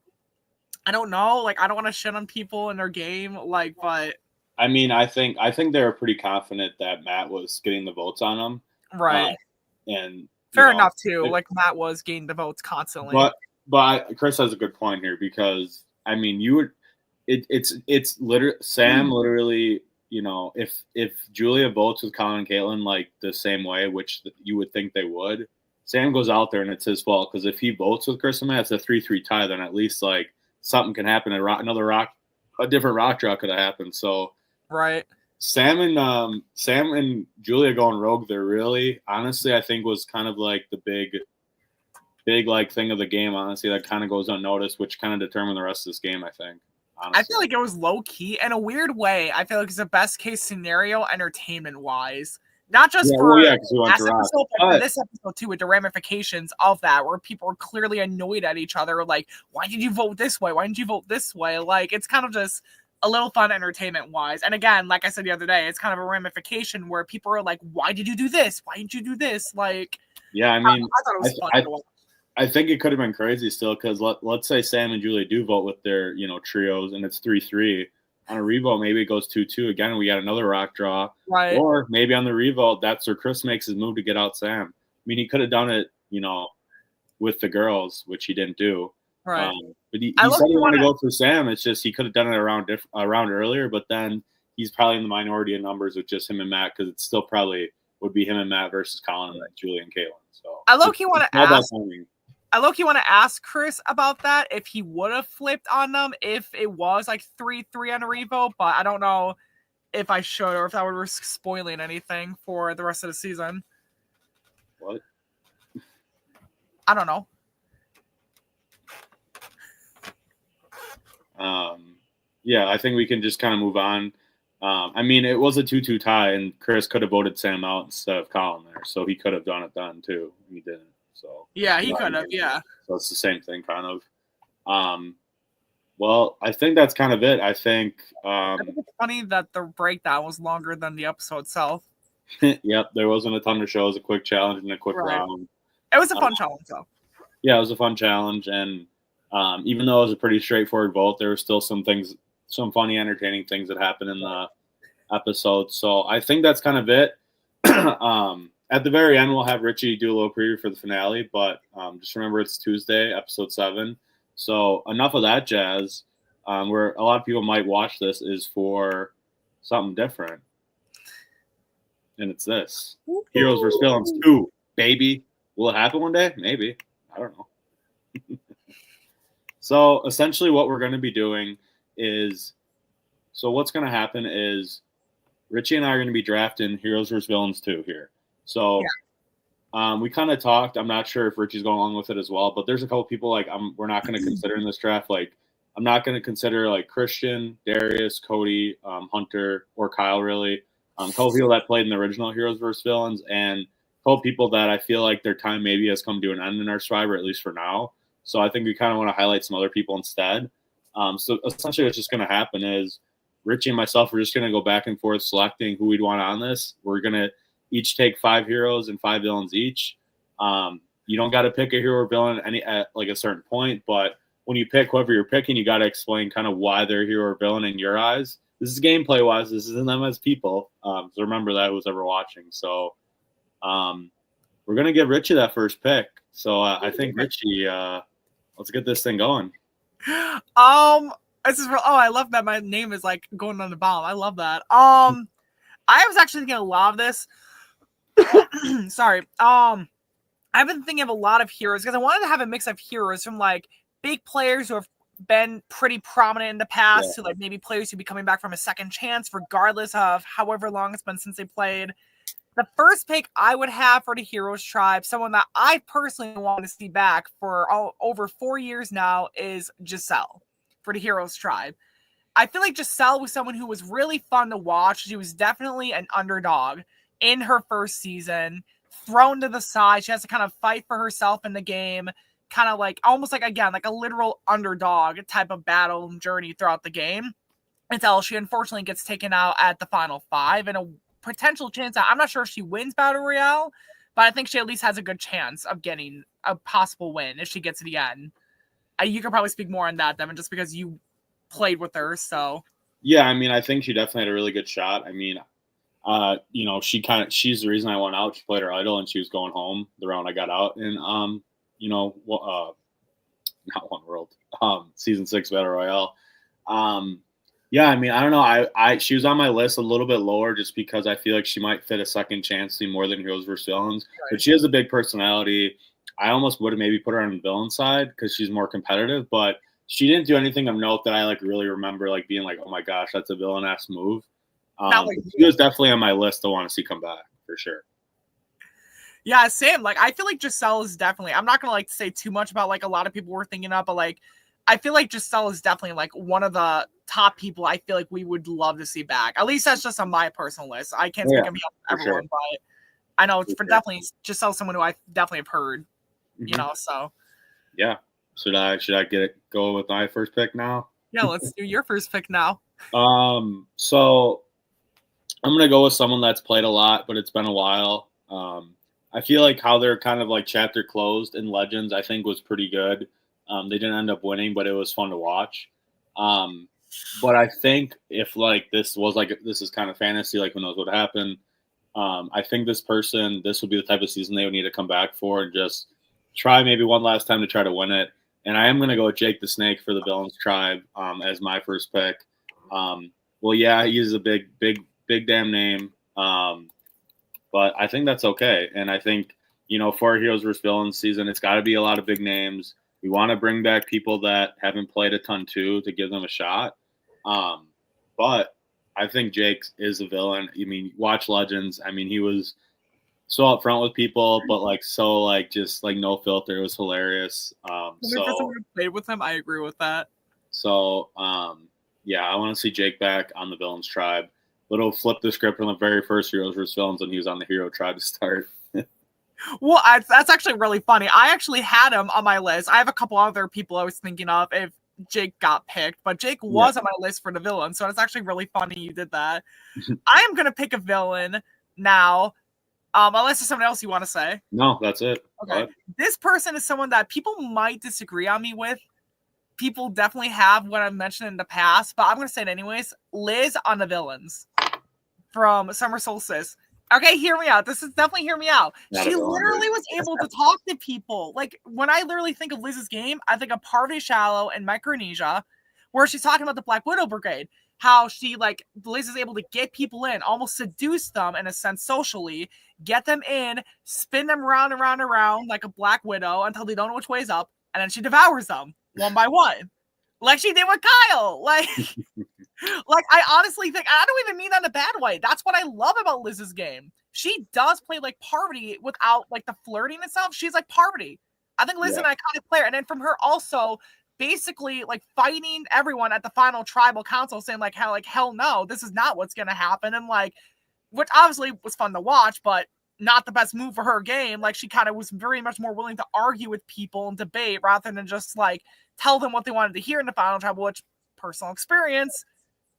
I don't know. Like, I don't want to shit on people in their game. Like, but I mean, I think they were pretty confident that Matt was getting the votes on him. Right. And fair enough too. Like Matt was getting the votes constantly. But Chris has a good point here because I mean, it's literally Sam literally. If Julia votes with Colin and Caitlyn like the same way, which you would think they would, Sam goes out there and it's his fault because if he votes with Chris and Matt, it's a 3-3 tie. Then at least like something can happen. A different rock draw could have happened. So right, Sam and Julia going rogue. They're really honestly, I think was kind of like the big like thing of the game. Honestly, that kind of goes unnoticed, which kind of determined the rest of this game. I think. Honestly. I feel like it was low key in a weird way. I feel like it's the best case scenario entertainment wise. Not just for last episode, but for this episode too, with the ramifications of that, where people are clearly annoyed at each other. Like, why did you vote this way? Why didn't you vote this way? Like, it's kind of just a little fun entertainment wise. And again, like I said the other day, it's kind of a ramification where people are like, why did you do this? Why didn't you do this? Like, yeah, I mean, I thought it was fun. I think it could have been crazy still because let's say Sam and Julia do vote with their trios and it's 3-3. On a revote, maybe it goes 2-2 again. And we got another rock draw, right? Or maybe on the revote, that's where Chris makes his move to get out Sam. I mean, he could have done it, with the girls, which he didn't do. Right. But he said he wanted to go for Sam. It's just he could have done it around earlier, but then he's probably in the minority of numbers with just him and Matt because it still probably would be him and Matt versus Colin and Julia and Caitlyn. So I low-key want to ask Chris about that, if he would have flipped on them if it was like 3-3 on a revote, but I don't know if I should or if that would risk spoiling anything for the rest of the season. What? I don't know. Yeah, I think we can just kind of move on. I mean, it was a 2-2 tie, and Chris could have voted Sam out instead of Colin there, so he could have done it then too. He didn't. So yeah, he could have. Yeah. So it's the same thing, kind of. Well, I think that's kind of it. I think it's funny that the breakdown was longer than the episode itself. Yep, there wasn't a ton to show. It was a quick challenge and a quick round. It was a fun challenge, though. Yeah, it was a fun challenge, and even though it was a pretty straightforward vote, there were still some funny, entertaining things that happened in the episode. So I think that's kind of it. At the very end, we'll have Richie do a little preview for the finale, but just remember it's Tuesday, episode 7. So enough of that jazz. Where a lot of people might watch this is for something different. And it's this. Heroes vs. Villains 2, baby. Will it happen one day? Maybe. I don't know. So essentially what we're going to be doing is, so what's going to happen is Richie and I are going to be drafting Heroes vs. Villains 2 here. So we kind of talked. I'm not sure if Richie's going along with it as well, but there's a couple people like we're not going to consider in this draft. Like I'm not going to consider like Christian, Darius, Cody, Hunter, or Kyle really. A couple people that played in the original Heroes vs. Villains, and a couple people that I feel like their time maybe has come to an end in our Survivor, at least for now. So I think we kind of want to highlight some other people instead. So essentially what's just going to happen is Richie and myself are just going to go back and forth selecting who we'd want on this. We're going to each take 5 heroes and 5 villains each. You don't got to pick a hero or villain at like a certain point, but when you pick whoever you're picking, you got to explain kind of why they're a hero or villain in your eyes. This is gameplay wise. This isn't them as people. So remember that, who's ever watching. So we're going to give Richie that first pick. So I think Richie, let's get this thing going. This is real. Oh, I love that my name is like going on the bomb. I love that. I was actually thinking a lot of this. Sorry. I've been thinking of a lot of heroes because I wanted to have a mix of heroes from like big players who have been pretty prominent in the past to like maybe players who be coming back from a second chance, regardless of however long it's been since they played. The first pick I would have for the Heroes Tribe, someone that I personally want to see back for over 4 years now, is Giselle for the Heroes Tribe. I feel like Giselle was someone who was really fun to watch. She was definitely an underdog in her first season, thrown to the side. She has to kind of fight for herself in the game, kind of like almost like, again, like a literal underdog type of battle and journey throughout the game until she unfortunately gets taken out at the final 5 and a potential chance. I'm not sure if she wins Battle Royale, but I think she at least has a good chance of getting a possible win if she gets to the end. You could probably speak more on that, Devin, just because you played with her. So yeah, I mean, I think she definitely had a really good shot. I mean, she's the reason I went out. She played her idol and she was going home the round I got out in not One World, season 6 Battle Royale. Yeah, I mean, I don't know. She was on my list a little bit lower just because I feel like she might fit a second chance team more than Heroes vs. Villains. Right. But she has a big personality. I almost would have maybe put her on the villain side because she's more competitive, but she didn't do anything of note that I like really remember like being like, oh my gosh, that's a villain-ass move. She was definitely on my list to want to see come back for sure. Yeah, same. Like, I feel like Giselle is definitely, I'm not going to like say too much about like a lot of people were thinking of, but like, I feel like Giselle is definitely like one of the top people I feel like we would love to see back. At least that's just on my personal list. I can't speak on behalf of everyone, but I know it's definitely Giselle, someone who I definitely have heard, you know, so. Yeah. Should I go with my first pick now? Yeah, let's do your first pick now. So I'm going to go with someone that's played a lot, but it's been a while. I feel like how they're kind of like chapter closed in Legends, I think was pretty good. They didn't end up winning, but it was fun to watch. But I think if like this is kind of fantasy, like who knows what happened. I think this would be the type of season they would need to come back for and just try maybe one last time to try to win it. And I am going to go with Jake the Snake for the Villains Tribe as my first pick. Well, yeah, he is a big damn name. But I think that's okay. And I think, for a Heroes vs. Villains season, it's got to be a lot of big names. We want to bring back people that haven't played a ton too to give them a shot. But I think Jake is a villain. I mean, watch Legends. I mean, he was so upfront with people, but like so like just like no filter. It was hilarious. So played with him, I agree with that. So yeah, I want to see Jake back on the Villains Tribe. Little flip the script from the very first Heroes vs. Villains when he was on the Hero Tribe to start. Well, that's actually really funny. I actually had him on my list. I have a couple other people I was thinking of if Jake got picked, but Jake was on my list for the villain, so it's actually really funny you did that. I am going to pick a villain now, unless there's something else you want to say. No, that's it. Okay. This person is someone that people might disagree on me with. People definitely have when I've mentioned in the past, but I'm going to say it anyways. Liz on the villains from Summer Solstice. Okay, hear me out. This is definitely hear me out. She literally was able to talk to people. Like, when I literally think of Liz's game, I think of Parvati Shallow and Micronesia, where she's talking about the Black Widow Brigade. How she, like, Liz is able to get people in, almost seduce them in a sense socially, get them in, spin them around and around and around like a Black Widow until they don't know which way is up, and then she devours them. one by one, like she did with Kyle. Like, like I honestly think I don't even mean that in a bad way. That's what I love about Liz's game. She does play like Parvati without like the flirting and stuff. She's like Parvati. I think Liz is an iconic player, and then from her also basically like fighting everyone at the final tribal council, saying like hell no, this is not what's gonna happen, and like, which obviously was fun to watch, but not the best move for her game. Like she kind of was very much more willing to argue with people and debate rather than just like tell them what they wanted to hear in the final tribal, which personal experience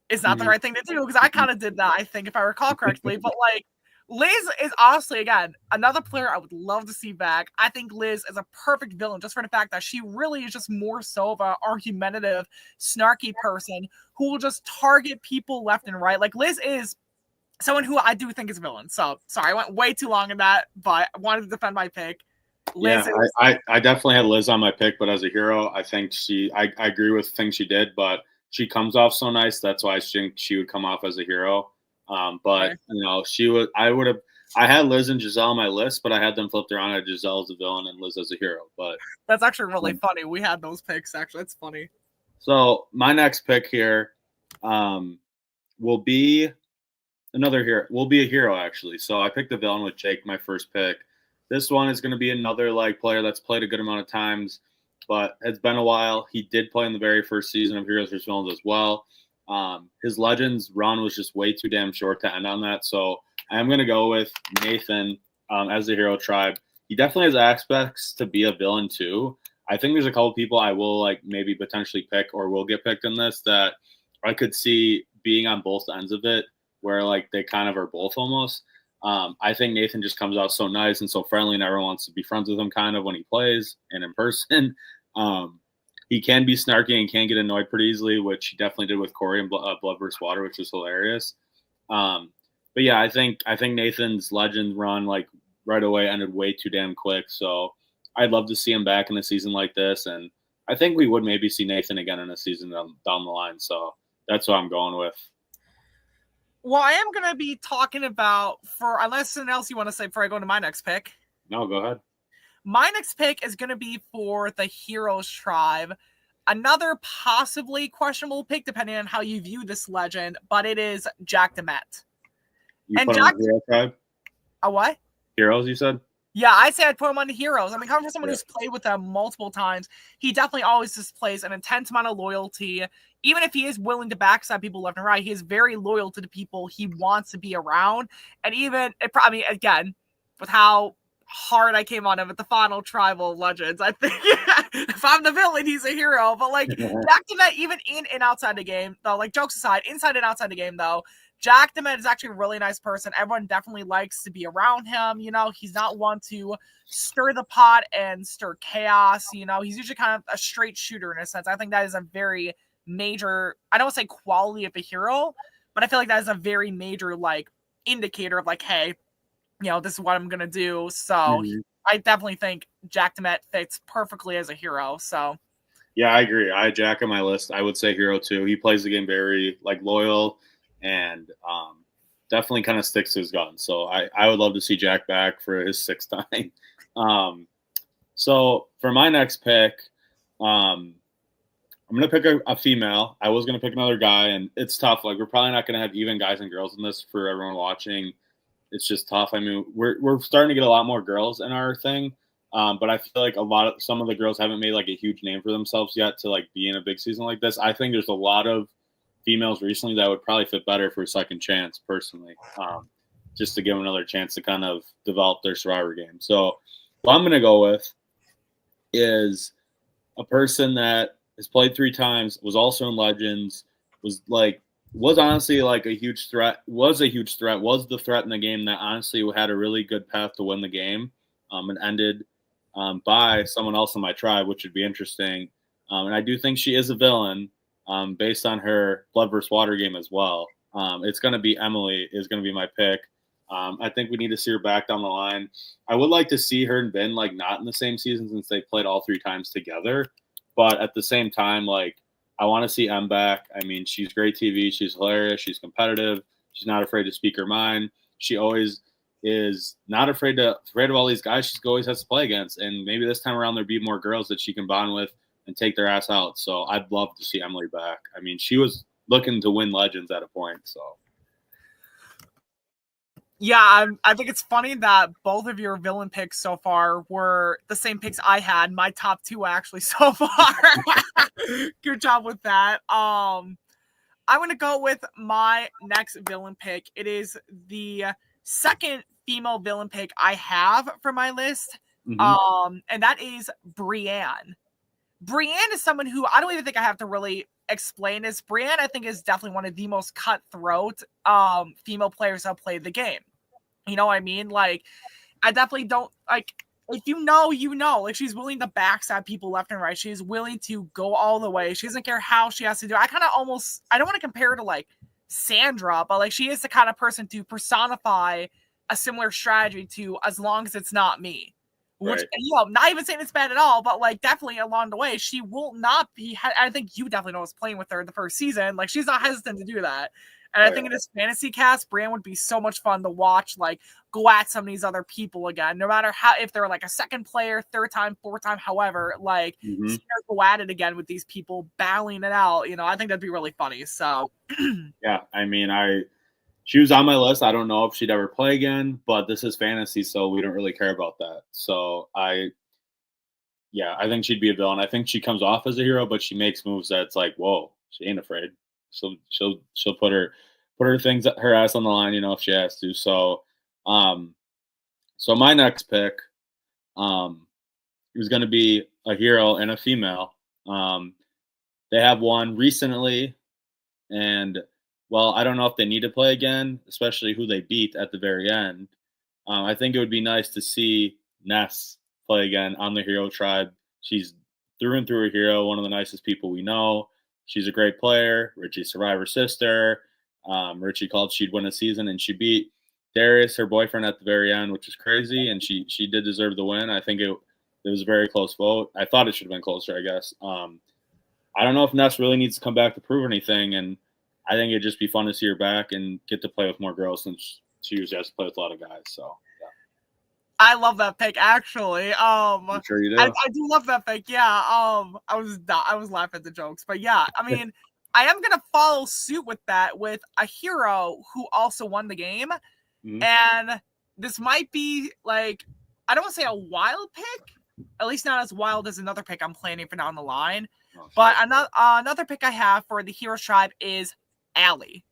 is not the right thing to do, because I kind of did that, I think, if I recall correctly. But like, Liz is honestly, again, another player I would love to see back. I think Liz is a perfect villain just for the fact that she really is just more so of an argumentative, snarky person who will just target people left and right. Like, Liz is someone who I do think is a villain. So, sorry, I went way too long in that, but I wanted to defend my pick. Liz I definitely had Liz on my pick, but as a hero, I think I agree with things she did, but she comes off so nice. That's why I think she would come off as a hero. But you know, I had Liz and Giselle on my list, but I had them flipped around. I had Giselle as a villain and Liz as a hero. But that's actually really funny. We had those picks, actually. That's funny. So my next pick here will be another hero. Will be a hero, actually. So I picked the villain with Jake, my first pick. This one is going to be another like player that's played a good amount of times, but it's been a while. He did play in the very first season of Heroes vs. Villains as well. His Legends run was just way too damn short to end on that. So I'm going to go with Nathan as the hero tribe. He definitely has aspects to be a villain too. I think there's a couple people I will like maybe potentially pick or will get picked in this that I could see being on both ends of it, where like they kind of are both almost. I think Nathan just comes out so nice and so friendly, and everyone wants to be friends with him kind of when he plays and in person. He can be snarky and can get annoyed pretty easily, which he definitely did with Corey and Blood vs. Water, which was hilarious. But yeah, I think Nathan's Legend run like right away ended way too damn quick. So I'd love to see him back in a season like this, and I think we would maybe see Nathan again in a season down the line. So that's what I'm going with. Well, I am going to be talking about, unless something else you want to say before I go to my next pick. No, go ahead. My next pick is going to be for the Heroes Tribe. Another possibly questionable pick, depending on how you view this legend, but it is Jack Demet. You put him on the Hero Tribe? A what? Heroes, you said? Yeah, I say I'd put him on the Heroes. I mean, coming from someone who's played with them multiple times, he definitely always displays an intense amount of loyalty. Even if he is willing to backstab people left and right, he is very loyal to the people he wants to be around. And even, again, with how hard I came on him at the final Tribal Legends, I think if I'm the villain, he's a hero. But like, back to that, even in and outside the game, though, like jokes aside, inside and outside the game, though, Jack Demet is actually a really nice person. Everyone definitely likes to be around him. You know, he's not one to stir the pot and stir chaos. You know, he's usually kind of a straight shooter in a sense. I think that is a very major, I don't want to say quality of a hero, but I feel like that is a very major, like, indicator of, like, hey, you know, this is what I'm going to do. So I definitely think Jack Demet fits perfectly as a hero. So. Yeah, I agree. I had Jack on my list. I would say hero too. He plays the game very, like, loyal and definitely kind of sticks to his guns. So I would love to see Jack back for his sixth time. So for my next pick, I'm going to pick a female. I was going to pick another guy, and it's tough. Like, we're probably not going to have even guys and girls in this for everyone watching. It's just tough. I mean, we're starting to get a lot more girls in our thing, but I feel like some of the girls haven't made like a huge name for themselves yet to like be in a big season like this. I think there's a lot of females recently that would probably fit better for a second chance, personally, just to give them another chance to kind of develop their Survivor game. So what I'm going to go with is a person that has played 3 times, was also in Legends, was honestly like a huge threat, was the threat in the game that honestly had a really good path to win the game, and ended by someone else in my tribe, which would be interesting. And I do think she is a villain, based on her Blood vs. Water game as well. It's going to be Emily is going to be my pick. I think we need to see her back down the line. I would like to see her and Ben like not in the same season since they played all 3 times together. But at the same time, like, I want to see Em back. I mean, she's great TV. She's hilarious. She's competitive. She's not afraid to speak her mind. She always is not afraid of all these guys she always has to play against. And maybe this time around there'll be more girls that she can bond with and take their ass out. So I'd love to see Emily back. I mean, she was looking to win Legends at a point. So yeah, I think it's funny that both of your villain picks so far were the same picks I had. My top two actually so far. Good job with that. I'm gonna go with my next villain pick. It is the second female villain pick I have for my list. And that is Brienne. Brienne is someone who I don't even think I have to really explain this. Brienne, I think, is definitely one of the most cutthroat female players that play the game. You know what I mean? Like, I definitely don't like. If you know, you know. Like, she's willing to backstab people left and right. She's willing to go all the way. She doesn't care how she has to do it. I kind of almost, I don't want to compare her to like Sandra, but like she is the kind of person to personify a similar strategy to as long as it's not me. Which, you know, not even saying it's bad at all, but like definitely along the way, she will not be. I think you definitely know, was playing with her the first season. Like, she's not hesitant to do that. And I think in this fantasy cast, Brienne would be so much fun to watch, like, go at some of these other people again, no matter how, if they're like a second player, third time, fourth time, however, like, go at it again with these people, battling it out. You know, I think that'd be really funny. So, yeah, I mean, she was on my list. I don't know if she'd ever play again, but this is fantasy, so we don't really care about that. So I think she'd be a villain. I think she comes off as a hero, but she makes moves that's like, whoa, she ain't afraid. She'll put her her ass on the line, you know, if she has to. So so my next pick is going to be a hero and a female. They have one recently, and well, I don't know if they need to play again, especially who they beat at the very end. I think it would be nice to see Ness play again on the hero tribe. She's through and through a hero, one of the nicest people we know. She's a great player. Richie's Survivor's sister. Richie called she'd win a season, and she beat Darius, her boyfriend, at the very end, which is crazy. And she did deserve the win. I think it was a very close vote. I thought it should have been closer, I guess. I don't know if Ness really needs to come back to prove anything, and I think it'd just be fun to see her back and get to play with more girls since she usually has to play with a lot of guys. So yeah. I love that pick, actually. I'm sure you do. I do love that pick. Yeah. I was laughing at the jokes, but yeah, I mean, I am gonna follow suit with that with a hero who also won the game, and this might be like, I don't want to say a wild pick, at least not as wild as another pick I'm planning for down the line. But another pick I have for the hero tribe is Allie.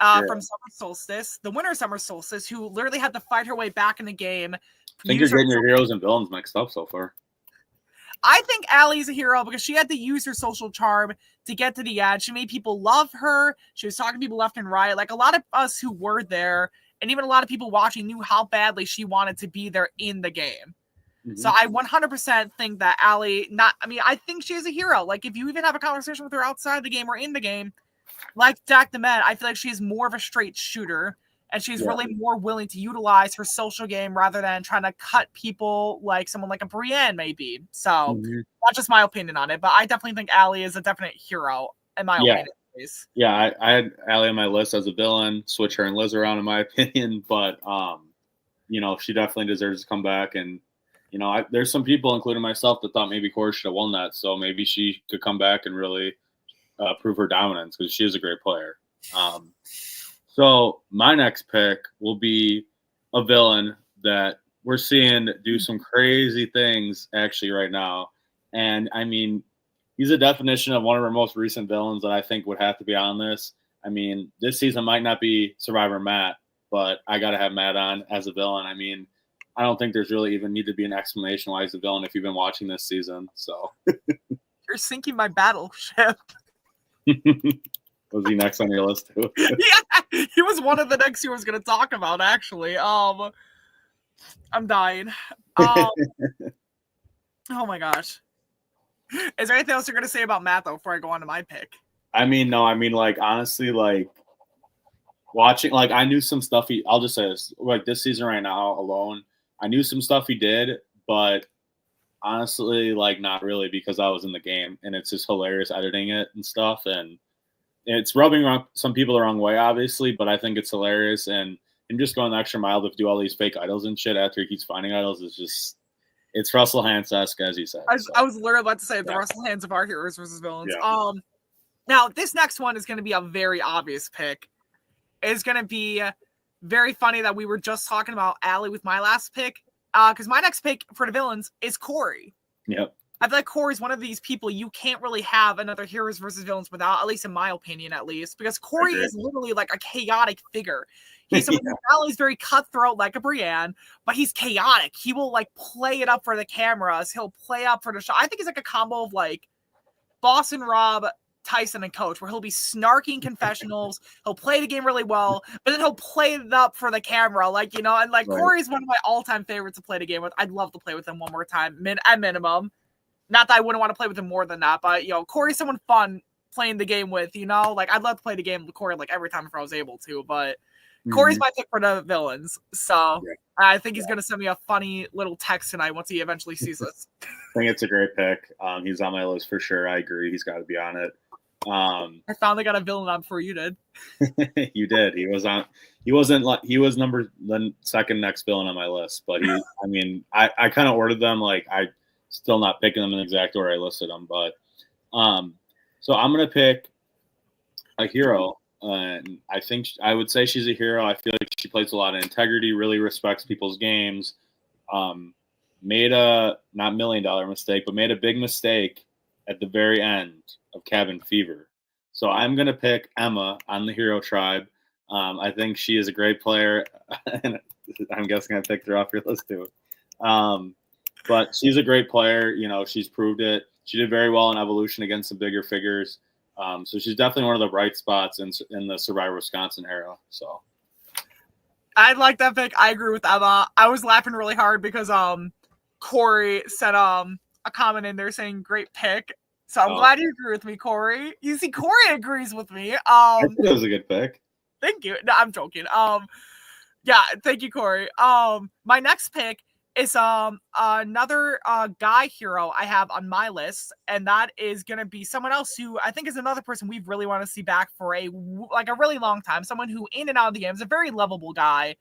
From Summer Solstice, the winner of Summer Solstice, who literally had to fight her way back in the game. I think you're getting your heroes and villains mixed up so far. I think Allie's a hero because she had to use her social charm to get to the end. She made people love her. She was talking to people left and right. Like, a lot of us who were there, and even a lot of people watching, knew how badly she wanted to be there in the game. So I 100% think that Allie, I think she is a hero. Like, if you even have a conversation with her outside the game or in the game, like Jack the Med, I feel like she's more of a straight shooter, and she's really more willing to utilize her social game rather than trying to cut people like someone like a Brienne maybe. So that's just my opinion on it, but I definitely think Allie is a definite hero in my opinion. Yeah, I had Allie on my list as a villain, switch her and Liz around in my opinion, but you know, she definitely deserves to come back. And you know, there's some people, including myself, that thought maybe Corey should have won that, so maybe she could come back and really prove her dominance, because she is a great player. So my next pick will be a villain that we're seeing do some crazy things actually right now. And I mean, he's a definition of one of our most recent villains that I think would have to be on this. I mean, this season might not be Survivor Matt, but I got to have Matt on as a villain. I mean, I don't think there's really even need to be an explanation why he's a villain if you've been watching this season. So you're sinking my battleship. Was he next on your list too? Yeah, he was one of the next you was going to talk about, actually. I'm dying. Oh my gosh. Is there anything else you're going to say about Matt, though, before I go on to my pick? I mean, no. I mean, like, honestly, like, watching, like, I knew some stuff I'll just say this, like, this season right now alone, I knew some stuff he did, but honestly, like, not really, because I was in the game, and it's just hilarious editing it and stuff, and it's rubbing some people the wrong way, obviously, but I think it's hilarious, and him just going the extra mile to do all these fake idols and shit after he keeps finding idols is just, It's Russell Hans-esque, as you said. I was literally about to say the Russell Hands of our heroes versus villains. Now this next one is going to be a very obvious pick. It's going to be very funny that we were just talking about Allie with my last pick, because my next pick for the villains is Corey. Yep. I feel like Corey's one of these people you can't really have another heroes versus villains without, at least in my opinion, because Corey is literally like a chaotic figure. He's someone who Allie's very cutthroat like a Brienne, but he's chaotic. He will like play it up for the cameras. He'll play up for the shot. I think he's like a combo of like Boston Rob, Tyson, and Coach, where he'll be snarking confessionals. He'll play the game really well, but then he'll play it up for the camera, like, you know. And like Corey's one of my all-time favorites to play the game with. I'd love to play with him one more time, at minimum. Not that I wouldn't want to play with him more than that, but, you know, Corey's someone fun playing the game with, you know? Like, I'd love to play the game with Corey, like, every time if I was able to, but Corey's my pick for the villains. So I think he's going to send me a funny little text tonight once he eventually sees this. I think it's a great pick. He's on my list for sure. I agree. He's got to be on it. I finally got a villain on before you did. You did. He was the second next villain on my list, but I kind of ordered them. Like, I still not picking them in the exact order I listed them, but so I'm gonna pick a hero, and I think I would say she's a hero. I feel like she plays a lot of integrity, really respects people's games. Made a not $1 million mistake, but made a big mistake at the very end of Cabin Fever. So I'm gonna pick Emma on the hero tribe. I think she is a great player, and I'm guessing I picked her off your list too. But she's a great player. You know, she's proved it. She did very well in Evolution against the bigger figures. So she's definitely one of the bright spots in the Survivor Wisconsin era. So I like that pick. I agree with Emma. I was laughing really hard because Corey said a comment in there saying great pick. So I'm glad you agree with me, Corey. You see, Corey agrees with me. I think it was a good pick. Thank you. No, I'm joking. Yeah, thank you, Corey. My next pick is another guy hero I have on my list, and that is gonna be someone else who I think is another person we really want to see back for a really long time. Someone who in and out of the game is a very lovable guy.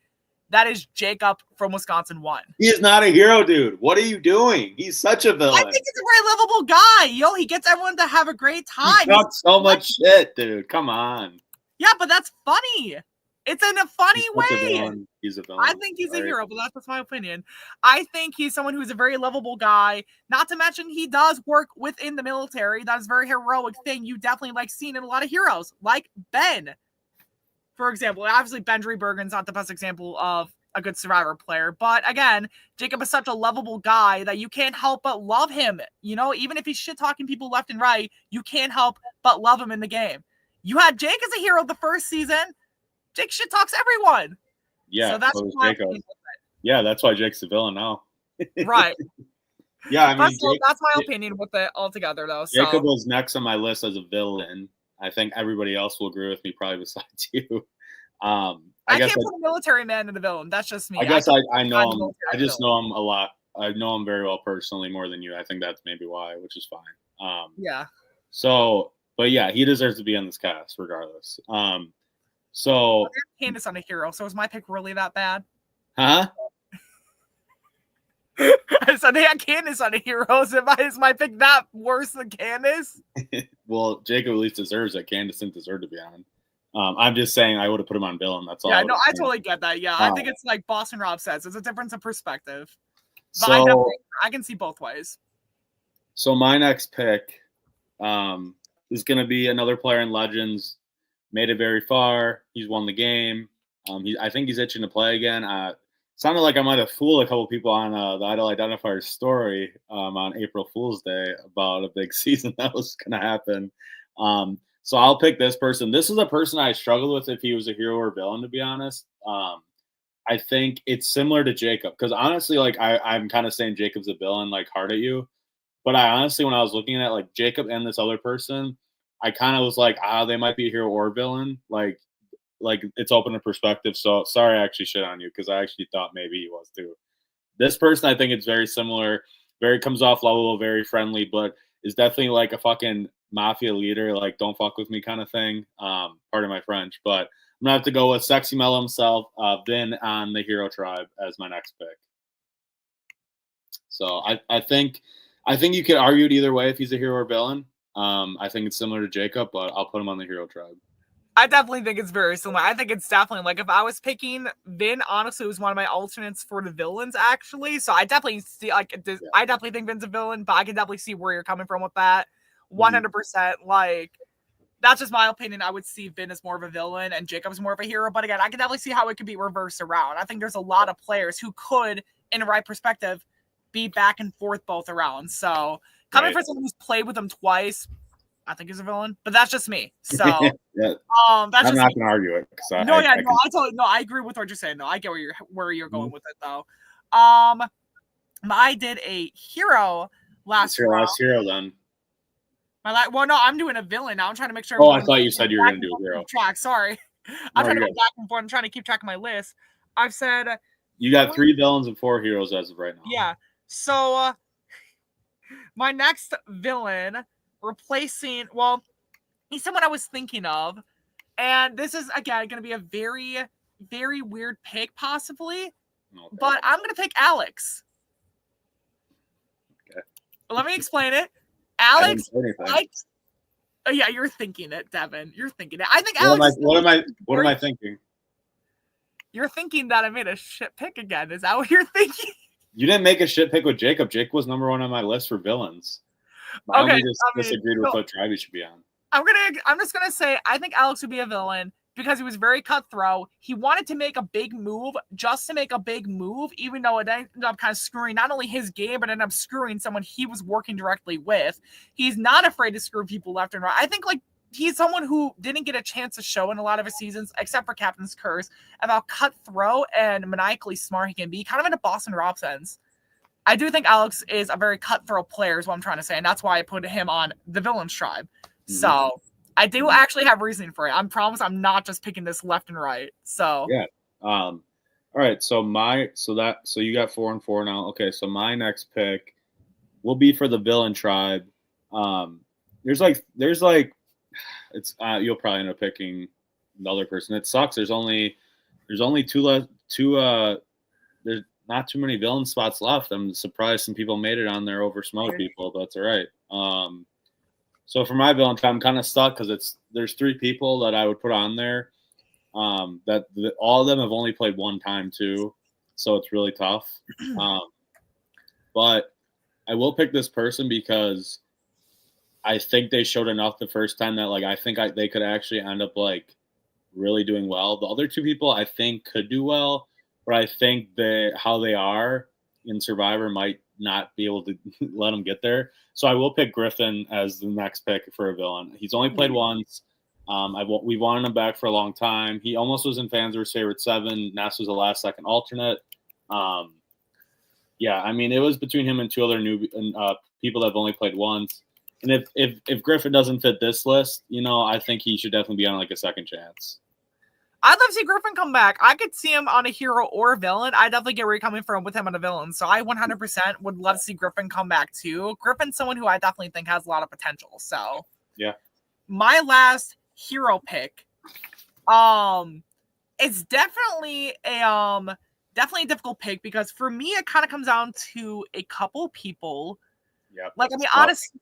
That is Jacob from Wisconsin 1. He is not a hero, dude. What are you doing? He's such a villain. I think he's a very lovable guy. Yo, he gets everyone to have a great time. He talks so much shit, dude. Come on. Yeah, but that's funny. It's in a funny way. He's a villain. I think he's a hero, but that's my opinion. I think he's someone who's a very lovable guy. Not to mention he does work within the military. That is a very heroic thing you definitely like seeing in a lot of heroes, like Ben. For example, obviously Ben Bergen's not the best example of a good Survivor player, but again, Jacob is such a lovable guy that you can't help but love him. You know, even if he's shit-talking people left and right, you can't help but love him in the game. You had Jake as a hero the first season. Jake shit-talks everyone. Yeah, so that's Jacob. Yeah, that's why Jake's the villain now. Right. Yeah, I mean, that's my opinion with it altogether, though. So. Jacob was next on my list as a villain. I think everybody else will agree with me, probably besides you. I can't put a military man in the villain. That's just me. I guess I know him. I just know him a lot. I know him very well personally, more than you. I think that's maybe why, which is fine. Yeah. So, but yeah, he deserves to be on this cast regardless. So Candace on a hero. So is my pick really that bad? Huh? I said they had Candace on a hero. Is my pick that worse than Candace? Well, Jacob at least deserves it. Candace didn't deserve to be on. I'm just saying I would have put him on villain. That's all. Yeah, no, I totally get that. Yeah, I think it's like Boston Rob says. It's a difference of perspective. But so, I can see both ways. So my next pick is going to be another player in Legends. Made it very far. He's won the game. I think he's itching to play again. Sounded like I might have fooled a couple people on the Idol Identifier story on April Fool's Day about a big season that was going to happen. So I'll pick this person. This is a person I struggled with if he was a hero or villain, to be honest. I think it's similar to Jacob because honestly, like I'm kind of saying Jacob's a villain, like hard at you. But I honestly, when I was looking at like Jacob and this other person, I kind of was like, they might be a hero or villain. Like it's open to perspective. So sorry, I actually shit on you because I actually thought maybe he was too. This person, I think it's very similar. Very comes off lovable, very friendly, but is definitely like a fucking mafia leader, like don't fuck with me kind of thing. Pardon my French, but I'm gonna have to go with Sexy Mello himself, Vin on the hero tribe as my next pick. So I think you could argue it either way if he's a hero or villain. I think it's similar to Jacob, but I'll put him on the hero tribe. I definitely think it's very similar. I think it's definitely like if I was picking Vin, honestly, it was one of my alternates for the villains, actually. So I definitely see I definitely think Vin's a villain, but I can definitely see where you're coming from with that. 100%. Like that's just my opinion. I would see Vin as more of a villain and Jacob's more of a hero. But again, I can definitely see how it could be reversed around. I think there's a lot of players who could, in the right perspective, be back and forth both around. So coming from someone who's played with him twice, I think he's a villain, but that's just me. So, yeah. that's I'm just not gonna argue it. I agree with what you're saying. though. I get where you're going with it though. I did a hero last round. Last hero then. Well, no, I'm doing a villain now. I'm trying to make sure. Oh, I thought you said you were gonna do a hero. Track. Sorry, I'm trying to go back and forth. I'm trying to keep track of my list. I've said you got 3 villains and 4 heroes as of right now. Yeah. So my next villain replacing, well, he's someone I was thinking of, and this is again going to be a very, very weird pick, possibly, but I'm going to pick Alex. Okay. Let me explain it. Alex, yeah, you're thinking it, Devin. You're thinking it. I think Alex. What am I thinking? You're thinking that I made a shit pick again. Is that what you're thinking? You didn't make a shit pick with Jacob. Jake was number 1 on my list for villains. I only disagreed with what tribe he should be on. I'm just gonna say I think Alex would be a villain because he was very cutthroat. He wanted to make a big move just to make a big move, even though it ended up kind of screwing not only his game, but ended up screwing someone he was working directly with. He's not afraid to screw people left and right. I think he's someone who didn't get a chance to show in a lot of his seasons, except for Captain's Curse, about cutthroat and maniacally smart he can be, kind of in a Boston Rob sense. I do think Alex is a very cutthroat player, is what I'm trying to say, and that's why I put him on the Villains tribe. So I do actually have reasoning for it. I promise I'm not just picking this left and right. So yeah. All right. So you got 4 and 4 now. Okay. So my next pick will be for the villain tribe. There's it's you'll probably end up picking the other person. It sucks. There's only two there's not too many villain spots left. I'm surprised some people made it on there over some other people, but that's all right. So for my villain tribe, I'm kind of stuck because there's 3 people that I would put on there. All of them have only played 1 time too, so it's really tough. But I will pick this person because I think they showed enough the first time that I think they could actually end up really doing well. The other 2 people I think could do well, but I think that how they are in Survivor might not be able to let them get there. So I will pick Griffin as the next pick for a villain. He's only played once. We wanted him back for a long time. He almost was in Fans vs. Favorite 7. Ness was a last-second alternate. Yeah, I mean, it was between him and 2 other new people that have only played once. And if Griffin doesn't fit this list, I think he should definitely be on a second chance. I'd love to see Griffin come back. I could see him on a hero or a villain. I definitely get where you're coming from with him on a villain. So I 100% would love to see Griffin come back too. Griffin's someone who I definitely think has a lot of potential. So yeah, my last hero pick, it's definitely a difficult pick because for me it kind of comes down to a couple people. Yeah, honestly,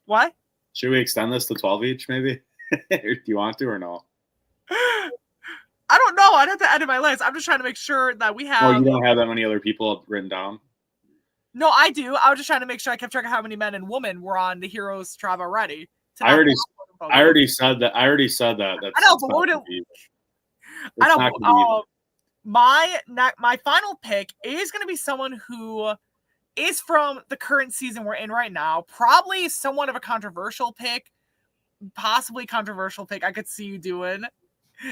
what? Should we extend this to 12 each, maybe? Do you want to or no? I don't know. I'd have to edit my list. I'm just trying to make sure that we have. Oh, you don't have that many other people written down? No, I do. I was just trying to make sure I kept track of how many men and women were on the Heroes tribe already. I already said that. That's, I know, but what I don't. My final pick is going to be someone who is from the current season we're in right now. Probably somewhat of a controversial pick. Possibly controversial pick. I could see you doing.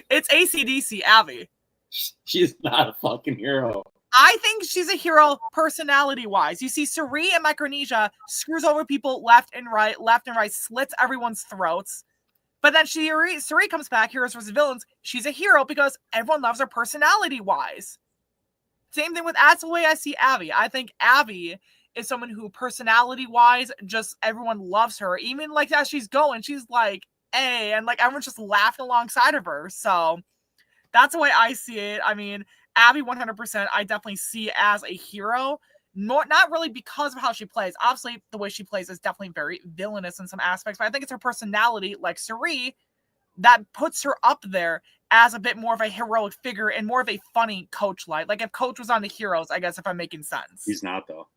It's AC/DC Abby. She's not a fucking hero. I think she's a hero personality-wise. You see, Suri in Micronesia screws over people left and right, slits everyone's throats. But then Suri comes back, Heroes vs. Villains. She's a hero because everyone loves her personality-wise. Same thing that's the way I see Abby. I think Abby is someone who personality-wise, just everyone loves her. Even as she's going, she's like, hey, and everyone's just laughing alongside of her. So that's the way I see it. I mean, Abby 100% I definitely see as a hero. not really because of how she plays. Obviously, the way she plays is definitely very villainous in some aspects, but I think it's her personality, like Suri, that puts her up there as a bit more of a heroic figure and more of a funny Coach like. Like if Coach was on the Heroes, I guess, if I'm making sense. He's not though.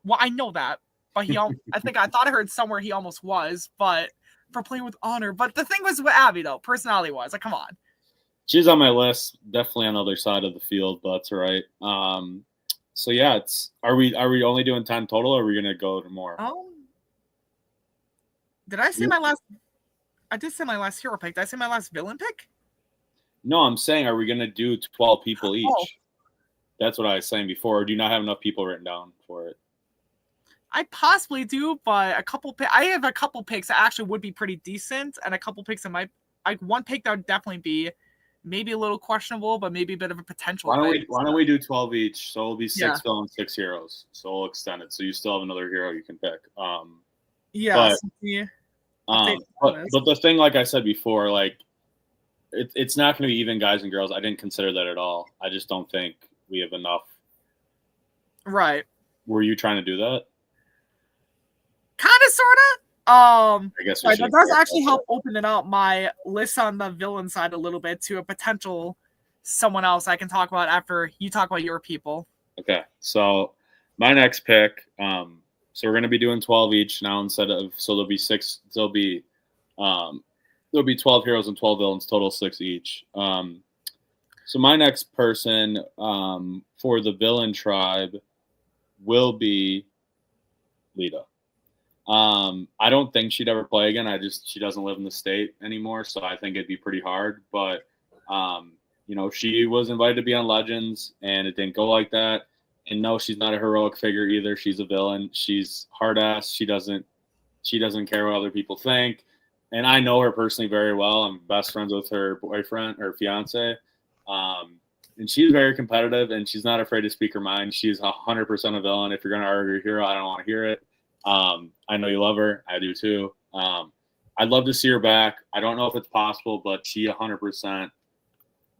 Well, I know that, but I thought I heard somewhere he almost was, but for playing with honor. But the thing was with Abby though, personality wise, like come on. She's on my list, definitely on the other side of the field, but that's all right. So yeah, are we only doing 10 total, or are we gonna go to more? Did I say my last? I did say my last hero pick. Did I say my last villain pick? No, I'm saying, are we gonna do 12 people each? Oh. That's what I was saying before. Or do you not have enough people written down for it? I possibly do, but I have a couple picks that actually would be pretty decent, and a couple picks that might, like one pick that would definitely be maybe a little questionable, but maybe a bit of a potential. Why don't we do 12 each? So it'll be 6 villains, 6 heroes. So we'll extend it. So you still have another hero you can pick. Yeah. But the thing, like I said before, like it's not going to be even guys and girls. I didn't consider that at all. I just don't think we have enough. Right. Were you trying to do that? Kind of, sort of. I guess that does actually help open it up my list on the villain side a little bit to a potential someone else I can talk about after you talk about your people. Okay, so my next pick. So we're going to be doing 12 each now instead of, so there'll be 6. There'll be 12 heroes and 12 villains, total 6 each. So my next person for the villain tribe will be Lita. I don't think she'd ever play again. She doesn't live in the state anymore, so I think it'd be pretty hard. But she was invited to be on Legends, and it didn't go like that. And no, she's not a heroic figure either. She's a villain. She's hard ass. She doesn't care what other people think. And I know her personally very well. I'm best friends with her boyfriend or fiance. And she's very competitive, and she's not afraid to speak her mind. She's 100% a villain. If you're going to argue a hero, I don't want to hear it. I know you love her. I do too. I'd love to see her back. I don't know if it's possible, but she 100%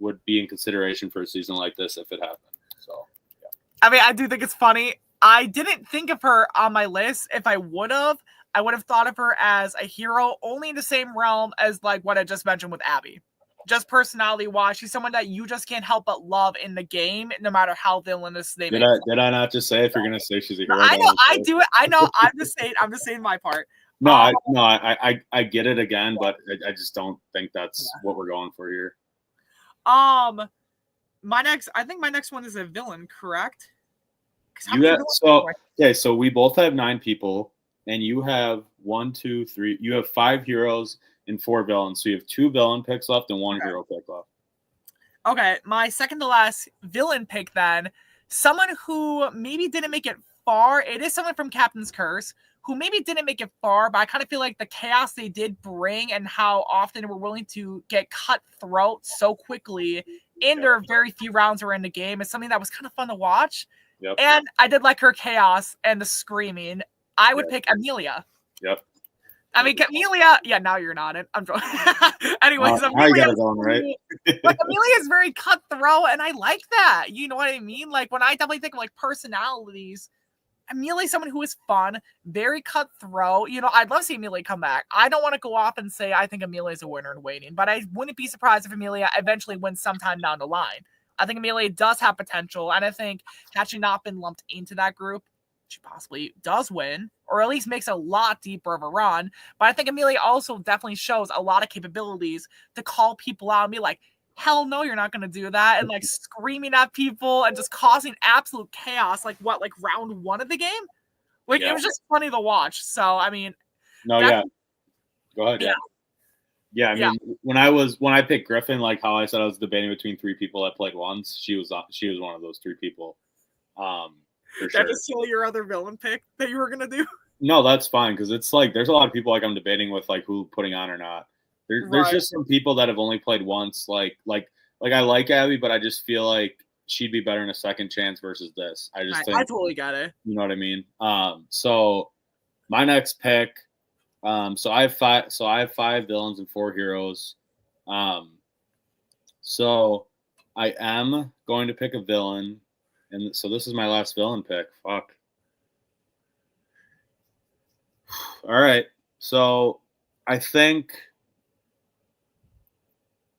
would be in consideration for a season like this if it happened. So, yeah. I mean, I do think it's funny. I didn't think of her on my list. If I would have thought of her as a hero only in the same realm as like what I just mentioned with Abby. Just personality-wise, she's someone that you just can't help but love in the game, no matter how villainous they Did I not just say if you're gonna say she's a hero? I know, I do it. I know. I'm just saying my part. No, I get it again, but I just don't think that's what we're going for here. I think my next one is a villain, correct? So we both have 9 people, and you have 1, 2, 3. You have 5 heroes and 4 villains. So you have 2 villain picks left and 1 hero pick left. Okay, my second to last villain pick then, someone who maybe didn't make it far. It is someone from Captain's Curse who maybe didn't make it far, but I kind of feel like the chaos they did bring and how often they were willing to get cutthroat so quickly in their very few rounds were in the game is something that was kind of fun to watch. Yep. And I did like her chaos and the screaming. I would pick Amelia. Yep. I mean, Amelia. Yeah, now you're not it. I'm joking. Anyways, Amelia, right? Like Amelia is very cutthroat, and I like that. You know what I mean? Like when I definitely think of like personalities, Amelia is someone who is fun, very cutthroat. You know, I'd love to see Amelia come back. I don't want to go off and say I think Amelia is a winner in waiting, but I wouldn't be surprised if Amelia eventually wins sometime down the line. I think Amelia does have potential, and I think had she not been lumped into that group, she possibly does win, or at least makes a lot deeper of a run. But I think Amelia also definitely shows a lot of capabilities to call people out and be like, hell no, you're not going to do that. And like screaming at people and just causing absolute chaos. Like round 1 of the game? Like it was just funny to watch. So, I mean. No, yeah. Go ahead. Yeah. I mean, when I picked Griffin, like how I said, I was debating between 3 people that played once. She was one of those 3 people. For sure. Did I just steal your other villain pick that you were gonna do? No, that's fine because it's like there's a lot of people like I'm debating with like who putting on or not. There's just some people that have only played once. Like I like Abby, but I just feel like she'd be better in a second chance versus this. I totally got it. You know what I mean? So my next pick. So I have 5. So I have 5 villains and 4 heroes. So I am going to pick a villain. And so this is my last villain pick. Fuck. All right. So I think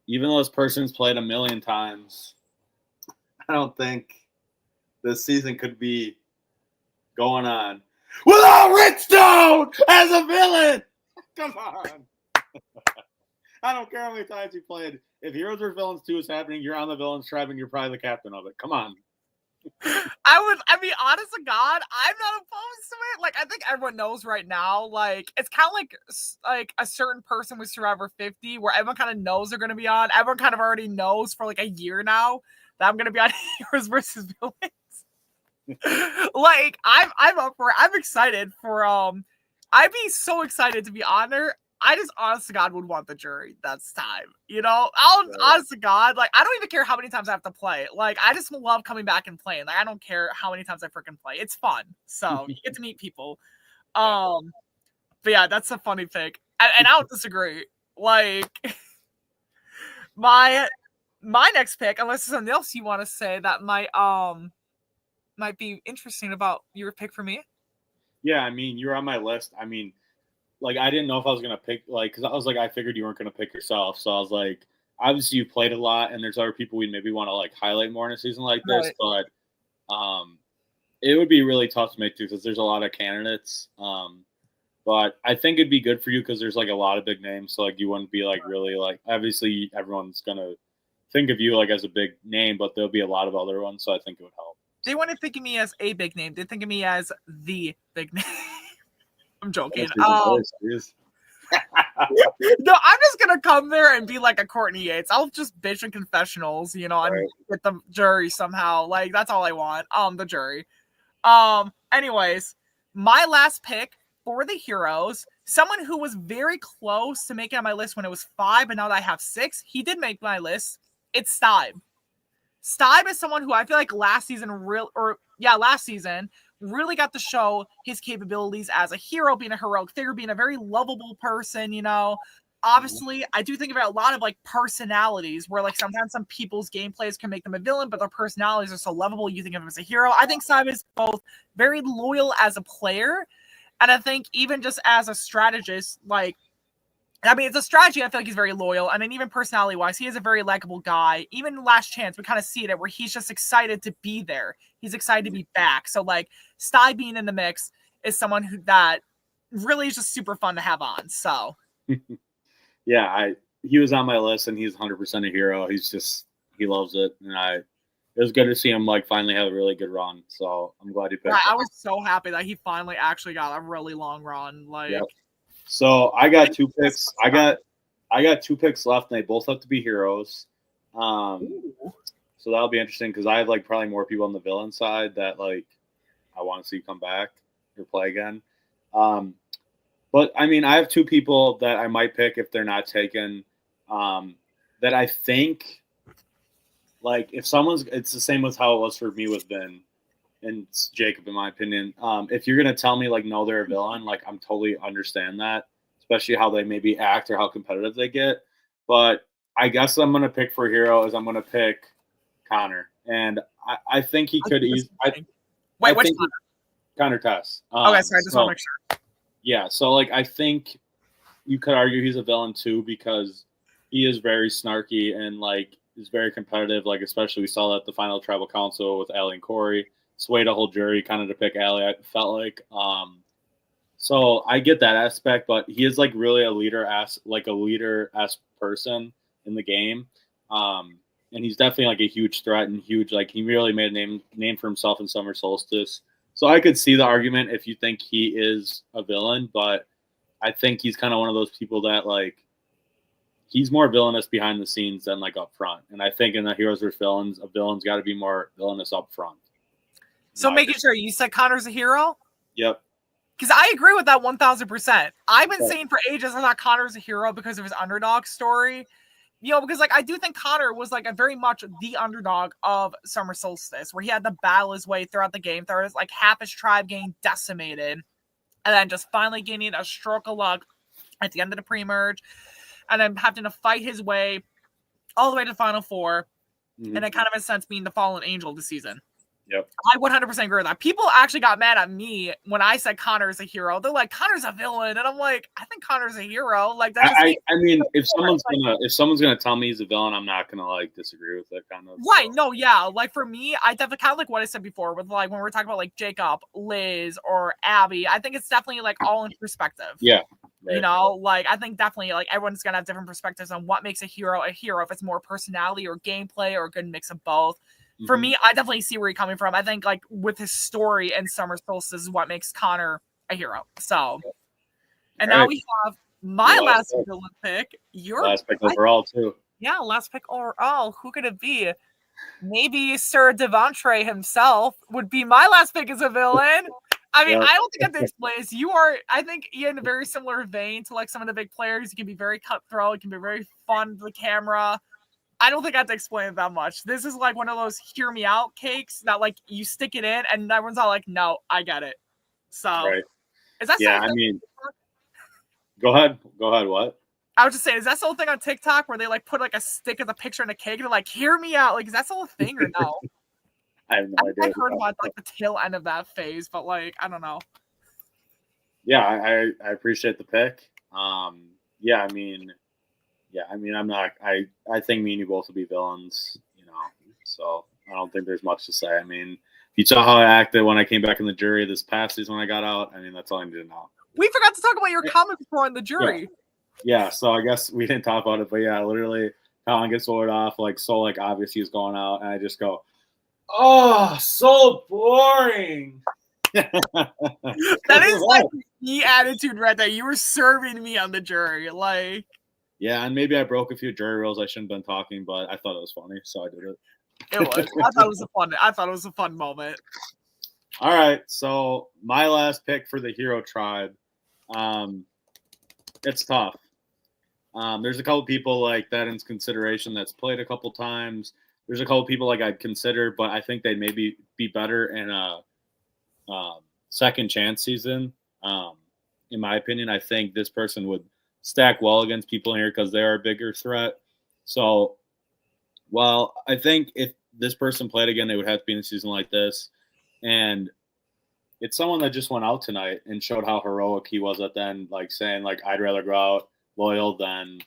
even though this person's played a million times, I don't think this season could be going on without Redstone as a villain. Come on. I don't care how many times you played. If Heroes vs. Villains 2 is happening, you're on the villains tribe and you're probably the captain of it. Come on. I mean, honest to God, I'm not opposed to it. Like, I think everyone knows right now, like, it's kind of like a certain person with Survivor 50 where everyone kind of knows they're going to be on. Everyone kind of already knows for like a year now that I'm going to be on Heroes vs. Villains. Like, I'm up for it. I'm excited for, I'd be so excited to be on there. I just, honest to God, would want the jury. That's time. You know, honest to God, like, I don't even care how many times I have to play. Like, I just love coming back and playing. Like, I don't care how many times I freaking play. It's fun. So you get to meet people. But yeah, that's a funny pick. And I don't disagree. Like, my next pick, unless there's something else you want to say that might be interesting about your pick for me. Yeah, I mean, you're on my list. I mean, like, I didn't know if I was going to pick, like, because I was like, I figured you weren't going to pick yourself. So I was like, obviously you played a lot, and there's other people we maybe want to, like, highlight more in a season like this. Right. But it would be really tough to make through because there's a lot of candidates. But I think it'd be good for you because there's, like, a lot of big names. So, like, you wouldn't be, like, really, like, obviously everyone's going to think of you, like, as a big name, but there'll be a lot of other ones. So I think it would help. They wouldn't think of me as a big name. They think of me as the big name. I'm joking. No, I'm just gonna come there and be like a Courtney Yates. I'll just bitch in confessionals, you know, and get the jury somehow. Like, that's all I want. The jury. Anyways, my last pick for the Heroes, someone who was very close to making on my list when it was 5, but now that I have 6, he did make my list. It's Stibe. Stibe is someone who I feel like last season really got to show his capabilities as a hero, being a heroic figure, being a very lovable person, you know. Obviously, I do think about a lot of, like, personalities where, like, sometimes some people's gameplays can make them a villain, but their personalities are so lovable, you think of him as a hero. I think Stibe is both very loyal as a player, and I think even just as a strategist, like, I mean, it's a strategy. I feel like he's very loyal. And then even personality-wise, he is a very likable guy. Even Last Chance, we kind of see it where he's just excited to be there. He's excited to be back. So, like, Sty being in the mix is someone that really is just super fun to have on. So, yeah, he was on my list, and he's 100% a hero. He loves it, and it was good to see him, like, finally have a really good run. So I'm glad he picked. I was so happy that he finally actually got a really long run. Like. Yep. So I got 2 picks. I got 2 picks left, and they both have to be heroes. So that'll be interesting because I have, like, probably more people on the villain side that, like, I want to see come back or play again. But I mean, I have 2 people that I might pick if they're not taken. That I think, like, if it's the same with how it was for me with Ben and Jacob, in my opinion. If you're gonna tell me, like, no, they're a villain, like, I'm totally understand that, especially how they maybe act or how competitive they get. But I guess I'm gonna pick for hero is I'm gonna pick Connor, and I think he could easily. Wait, which Connor? Connor Test. Okay, sorry, I just want to make sure. Yeah, so, like, I think you could argue he's a villain too because he is very snarky and, like, is very competitive. Like, especially we saw that at the final tribal council with Allie and Corey. Swayed a whole jury kind of to pick Allie, I felt like. So I get that aspect, but he is, like, really a leader-esque person in the game. And he's definitely, like, a huge threat and huge, like, he really made a name for himself in Summer Solstice. So I could see the argument if you think he is a villain, but I think he's kind of one of those people that, like, he's more villainous behind the scenes than, like, up front. And I think in the Heroes vs. Villains, a villain's got to be more villainous up front. So making sure you said Connor's a hero? Yep. Because I agree with that 1,000%. I've been saying for ages I thought Connor's a hero because of his underdog story. You know, because, like, I do think Connor was, like, a very much the underdog of Summer Solstice, where he had to battle his way throughout the game, throughout like half his tribe getting decimated, and then just finally getting a stroke of luck at the end of the pre-merge, and then having to fight his way all the way to the Final Four, and then kind of, in a sense, being the fallen angel of the season. Yep. I 100% agree with that. People actually got mad at me when I said Connor's a hero. They're like, Connor's a villain, and I'm like, I think Connor's a hero. Like that just I mean, if someone's gonna tell me he's a villain, I'm not gonna like disagree with it, kind of. Right? So. No, yeah. Like for me, I definitely kind of like what I said before with like when we're talking about like Jacob, Liz, or Abby. I think it's definitely like all in perspective. Yeah. Right. You know, like I think definitely like everyone's gonna have different perspectives on what makes a hero. If it's more personality or gameplay or a good mix of both. For me, I definitely see where you're coming from. I think like with his story and Summer Solstice is what makes Connor a hero. So, and now we have my last villain pick. Your last pick overall too. Yeah, last pick overall. Who could it be? Maybe Sir Devontre himself would be my last pick as a villain. I mean, I don't think I have to explain this. I think you're in a very similar vein to like some of the big players. You can be very cutthroat. It can be very fun to the camera. I don't think I have to explain it that much. This is like one of those hear me out cakes that like you stick it in and everyone's all like, no, I get it. So is that I mean, go ahead. What? I was just saying, is that the whole thing on TikTok where they like put like a stick of the picture in a cake and they're like, hear me out? Like, is that the whole thing or no? I have no idea. I heard about like the tail end of that phase, but like, I don't know. Yeah, I appreciate the pick. I'm not. I think me and you both will be villains, you know. So I don't think there's much to say. I mean, you saw how I acted when I came back in the jury this past season when I got out. I mean, that's all I need to know. We forgot to talk about your comment before on the jury. Yeah, so I guess we didn't talk about it, but yeah, literally, Colin gets voted off, like so, like obviously he's going out, and I just go, "Oh, so boring." That is like the attitude right there. You were serving me on the jury, like. Yeah, and maybe I broke a few jury rules I shouldn't have been talking, but I thought it was funny, so I did it. It was. I thought it was a fun moment. All right, so my last pick for the Hero Tribe. It's tough. There's a couple people like that in consideration that's played a couple times. There's a couple people like I'd consider, but I think they'd maybe be better in a second chance season. In my opinion, I think this person would stack well against people here because they are a bigger threat. So, well, I think if this person played again, they would have to be in a season like this. And it's someone that just went out tonight and showed how heroic he was at the end, like saying, like, I'd rather go out loyal than,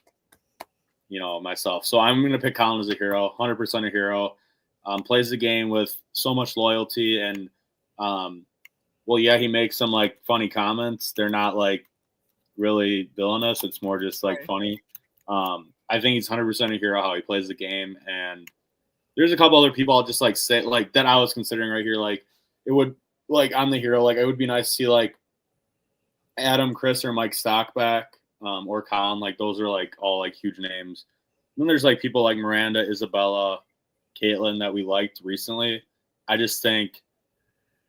you know, myself. So I'm going to pick Colin as a hero, 100% a hero. Plays the game with so much loyalty. And, he makes some, like, funny comments. They're not, like, really villainous. It's more just like funny. I think he's 100% a hero how he plays the game. And there's a couple other people I'll just like say like that I was considering right here. Like it would like I'm the hero. Like it would be nice to see like Adam, Chris, or Mike Stock back or Colin. Like those are like all like huge names. And then there's like people like Miranda, Isabella, Caitlin that we liked recently. I just think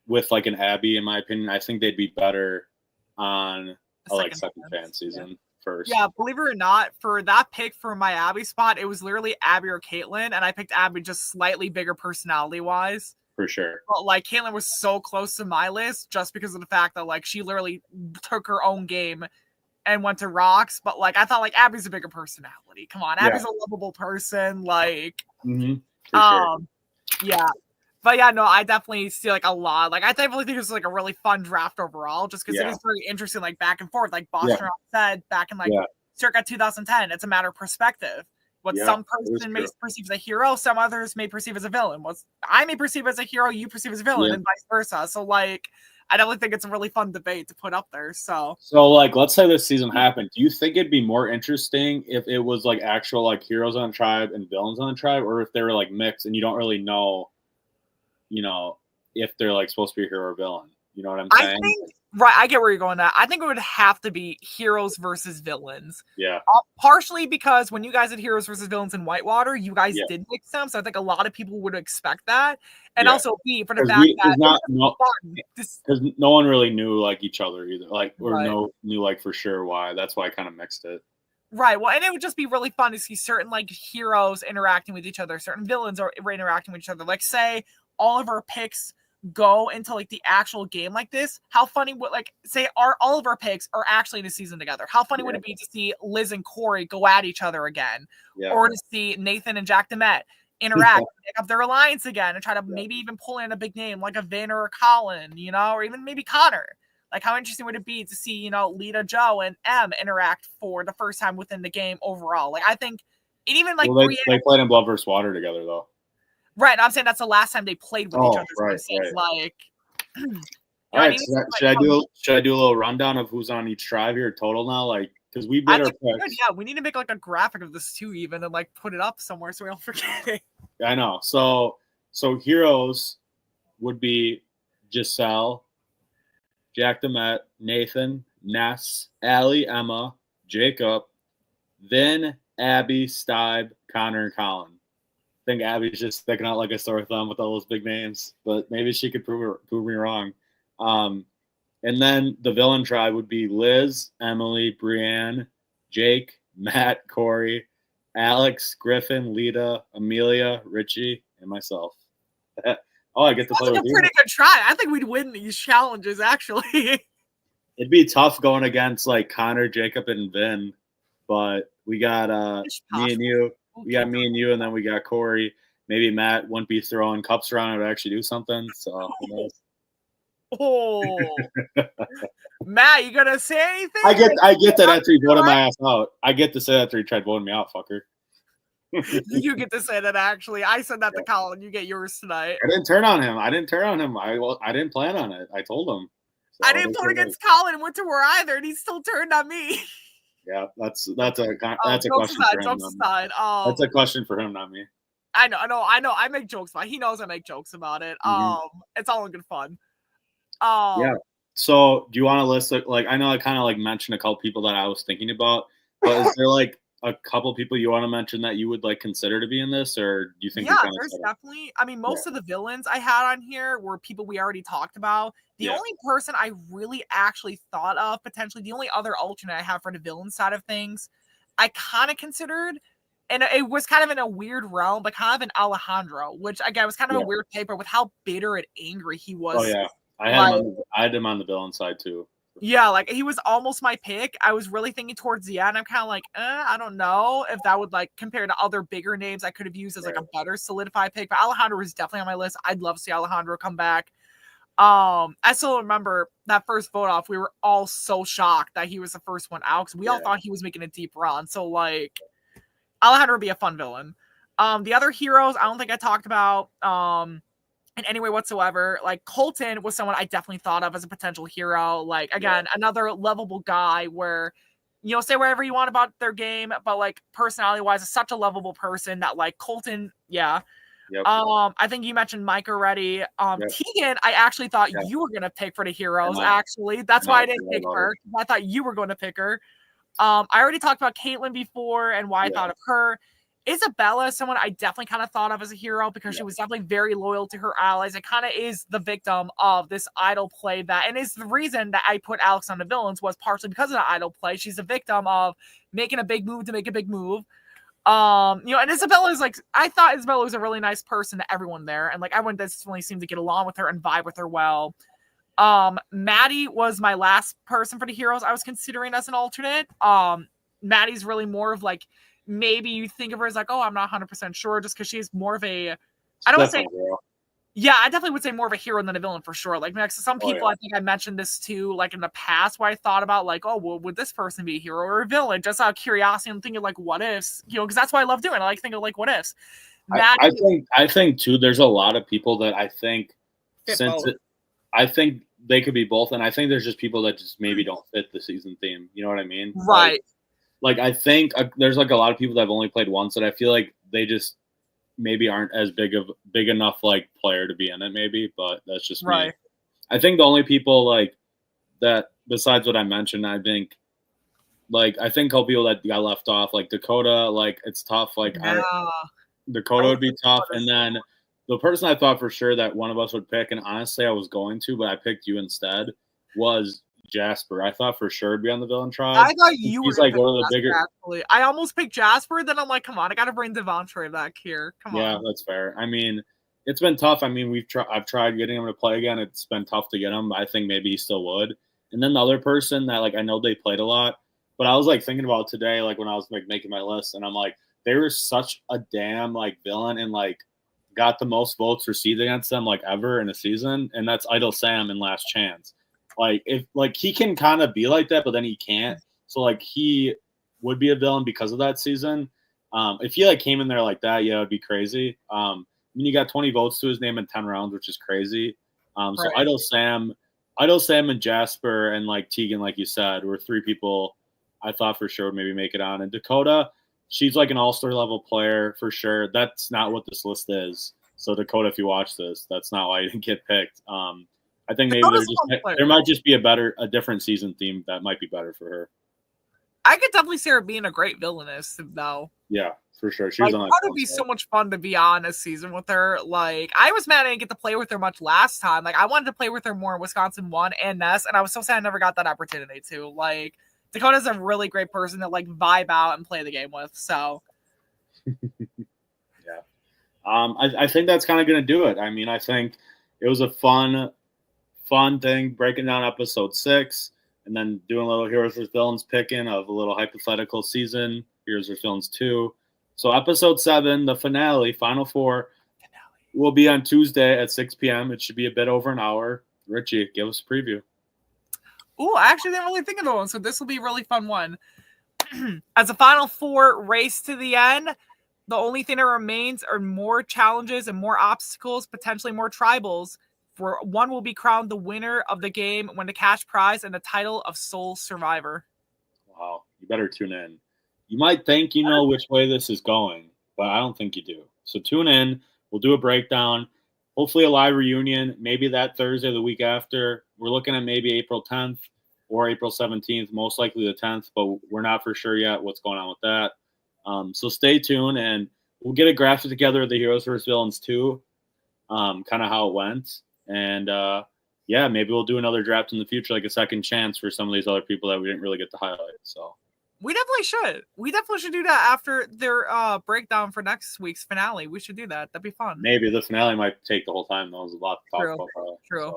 with like an Abby, in my opinion, I think they'd be better on second fan season first. Yeah, believe it or not, for that pick for my Abby spot, it was literally Abby or Caitlin, and I picked Abby just slightly bigger personality wise. For sure. But like Caitlin was so close to my list just because of the fact that like she literally took her own game and went to rocks. But like I thought like Abby's a bigger personality. Come on, Abby's a lovable person. Like sure. Yeah. But yeah, no, I definitely see like a lot. Like I definitely think it's like a really fun draft overall, just because it is very interesting, like back and forth. Like Boston said back in like circa 2010, it's a matter of perspective. What some person may perceive as a hero, some others may perceive as a villain. What I may perceive as a hero, you perceive as a villain, and vice versa. So like, I definitely think it's a really fun debate to put up there. So like, let's say this season happened. Do you think it'd be more interesting if it was like actual like heroes on the tribe and villains on the tribe, or if they were like mixed and you don't really know? You know, if they're like supposed to be a hero or villain, you know what I'm saying? I get where you're going at. I think it would have to be heroes versus villains. Yeah. Partially because when you guys did heroes versus villains in Whitewater, you guys did mix them. So I think a lot of people would expect that. And also B, for the fact because no one really knew like each other either. Like, or knew like for sure why. That's why I kind of mixed it. Right. Well, and it would just be really fun to see certain like heroes interacting with each other, certain villains are interacting with each other. Like, say, all of our picks go into like the actual game like this. How funny would like say all of our picks are actually in a season together? How funny would it be to see Liz and Corey go at each other again, or to see Nathan and Jack Demet interact, pick up their alliance again, and try to maybe even pull in a big name like a Vin or a Colin, or even maybe Connor. Like, how interesting would it be to see, Lita, Joe, and M interact for the first time within the game overall? Like, I think it even like they played in Blood vs. Water together though. Right, I'm saying that's the last time they played with each other. Right. Like, all right, should I do a little rundown of who's on each tribe here total now? Like, because we made our picks. Yeah, we need to make like a graphic of this too, even, and like put it up somewhere so we don't forget it. I know. So heroes would be Giselle, Jack Demet, Nathan, Ness, Allie, Emma, Jacob, then Abby, Stibe, Connor, and Colin. I think Abby's just sticking out like a sore thumb with all those big names, but maybe she could prove me wrong. And then the villain tribe would be Liz, Emily, Brienne, Jake, Matt, Corey, Alex, Griffin, Lita, Amelia, Richie, and myself. I get to play with you. Pretty good try. I think we'd win these challenges, actually. It'd be tough going against like Connor, Jacob, and Vin, but we got me and you. We got me and you, and then we got Corey. Maybe Matt wouldn't be throwing cups around and would actually do something. So, Matt, you gonna say anything? I get that after he voted my ass out. I get to say that after he tried voting me out, fucker. You get to say that. Actually, I said that to Colin. You get yours tonight. I didn't turn on him. I didn't plan on it. I told him. So I didn't vote against Colin and Winterwear either, and he still turned on me. Yeah, that's a question for him. Jokes aside, that's a question for him, not me. I know. I make jokes about it. He knows I make jokes about it. It's all in good fun. Yeah. So, do you want to list like I know I kind of like mentioned a couple people that I was thinking about, but is there like a couple people you want to mention that you would like consider to be in this, or do you think? Yeah, there's definitely. I mean, most of the villains I had on here were people we already talked about. The only person I really actually thought of potentially, the only other alternate I have for the villain side of things, I kind of considered, and it was kind of in a weird realm, but kind of an Alejandro, which again was kind of a weird paper with how bitter and angry he was. Oh yeah, I had him on the villain side too. Yeah, like he was almost my pick. I was really thinking towards the end. I'm kind of like, I don't know if that would like compare to other bigger names I could have used as like a better solidified pick. But Alejandro was definitely on my list. I'd love to see Alejandro come back. I still remember that first vote off. We were all so shocked that he was the first one out because we all thought he was making a deep run. So like, Alejandro would be a fun villain. The other heroes I don't think I talked about. In any way whatsoever. Like Colton was someone I definitely thought of as a potential hero. Like again, another lovable guy where say whatever you want about their game, but like personality wise, is such a lovable person that like Colton, I think you mentioned Mike already. Tegan, I actually thought you were gonna pick for the heroes. Actually, that's why I didn't pick her. I thought you were going to pick her. I already talked about Caitlyn before and why I thought of her. Isabella is someone I definitely kind of thought of as a hero because she was definitely very loyal to her allies. It kind of is the victim of this idol play and is the reason that I put Alex on the villains was partially because of the idol play. She's a victim of making a big move to make a big move. And Isabella is like, I thought Isabella was a really nice person to everyone there. And like, everyone definitely seemed to get along with her and vibe with her well. Maddie was my last person for the heroes I was considering as an alternate. Maddie's really more of like, maybe you think of her as like, I'm not 100% sure just because she's more of a, I definitely would say more of a hero than a villain for sure. Like some people, I think I mentioned this too, like in the past where I thought about like, would this person be a hero or a villain? Just out of curiosity and thinking like what ifs, because that's what I love doing. I like thinking like what ifs. I think too, there's a lot of people that I think I think they could be both. And I think there's just people that just maybe don't fit the season theme. You know what I mean? Right. Like I think there's like a lot of people that have only played once that I feel like they just maybe aren't as big enough like player to be in it maybe, but that's just me. I think the only people like that besides what I mentioned, I think a couple people that got left off, like Dakota, like it's tough. Like Dakota would be tough, and then the person I thought for sure that one of us would pick, and honestly I was going to, but I picked you instead, was Jasper. I thought for sure it'd be on the villain tribe. I thought you were like one of the bigger. Actually, I almost picked Jasper. Then I'm like, come on, I gotta bring Devontre back here. Come on. Yeah, that's fair. I mean, it's been tough. I mean, I've tried getting him to play again. It's been tough to get him. I think maybe he still would. And then the other person that like I know they played a lot, but I was like thinking about today, like when I was like making my list, and I'm like, they were such a damn like villain and like got the most votes received against them like ever in a season, and that's Idle Sam in Last Chance. Like if like he can kind of be like that, but then he can't. So like he would be a villain because of that season. If he like came in there like that, yeah, it'd be crazy. I mean, you got 20 votes to his name in 10 rounds, which is crazy. So Right. Idle Sam and Jasper and like Tegan, like you said, were three people I thought for sure would maybe make it on. And Dakota, she's like an all-star level player for sure. That's not what this list is. So Dakota, if you watch this, that's not why you didn't get picked. I think maybe Dakota's a fun player. there might just be a different season theme that might be better for her. I could definitely see her being a great villainess, though. Yeah, for sure. She Like, was on that would be so much fun to be on a season with her. Like, I was mad I didn't get to play with her much last time. Like, I wanted to play with her more in Wisconsin 1 and Ness, and I was so sad I never got that opportunity to. Like, Dakota's a really great person to, like, vibe out and play the game with, so. Yeah. I think that's kind of going to do it. I mean, I think it was a fun thing breaking down episode 6 and then doing a little Heroes vs. Villains picking of a little hypothetical season, Heroes vs. Villains 2. So episode 7, the finale, final 4, will be on Tuesday at 6 p.m. It should be a bit over an hour. Richie, give us a preview. Ooh, I actually didn't really think of the one, so this will be a really fun one. As a final 4 race to the end, the only thing that remains are more challenges and more obstacles, potentially more tribals. For one will be crowned the winner of the game, win the cash prize and the title of sole survivor. Wow, you better tune in. You might think you know which way this is going, but I don't think you do. So tune in. We'll do a breakdown. Hopefully a live reunion, maybe that Thursday, the week after. We're looking at maybe April 10th or April 17th, most likely the 10th, but we're not for sure yet what's going on with that. So stay tuned, and we'll get a graphic together of the Heroes vs. Villains 2, kind of how it went. And, yeah, maybe we'll do another draft in the future, like a second chance for some of these other people that we didn't really get to highlight. So we definitely should. We definitely should do that after their breakdown for next week's finale. We should do that. That'd be fun. Maybe the finale might take the whole time. There was a lot to talk about. True.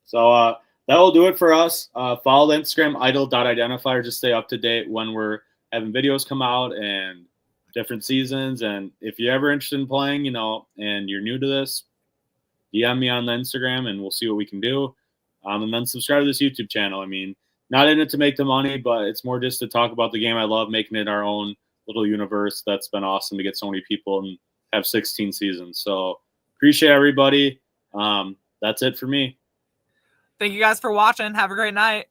So that will do it for us. Follow the Instagram idle.identifier. Just stay up to date when we're having videos come out and different seasons. And if you're ever interested in playing, and you're new to this, DM me on the Instagram and we'll see what we can do. And then subscribe to this YouTube channel. I mean, not in it to make the money, but it's more just to talk about the game I love, making it our own little universe. That's been awesome to get so many people and have 16 seasons. So appreciate everybody. That's it for me. Thank you guys for watching. Have a great night.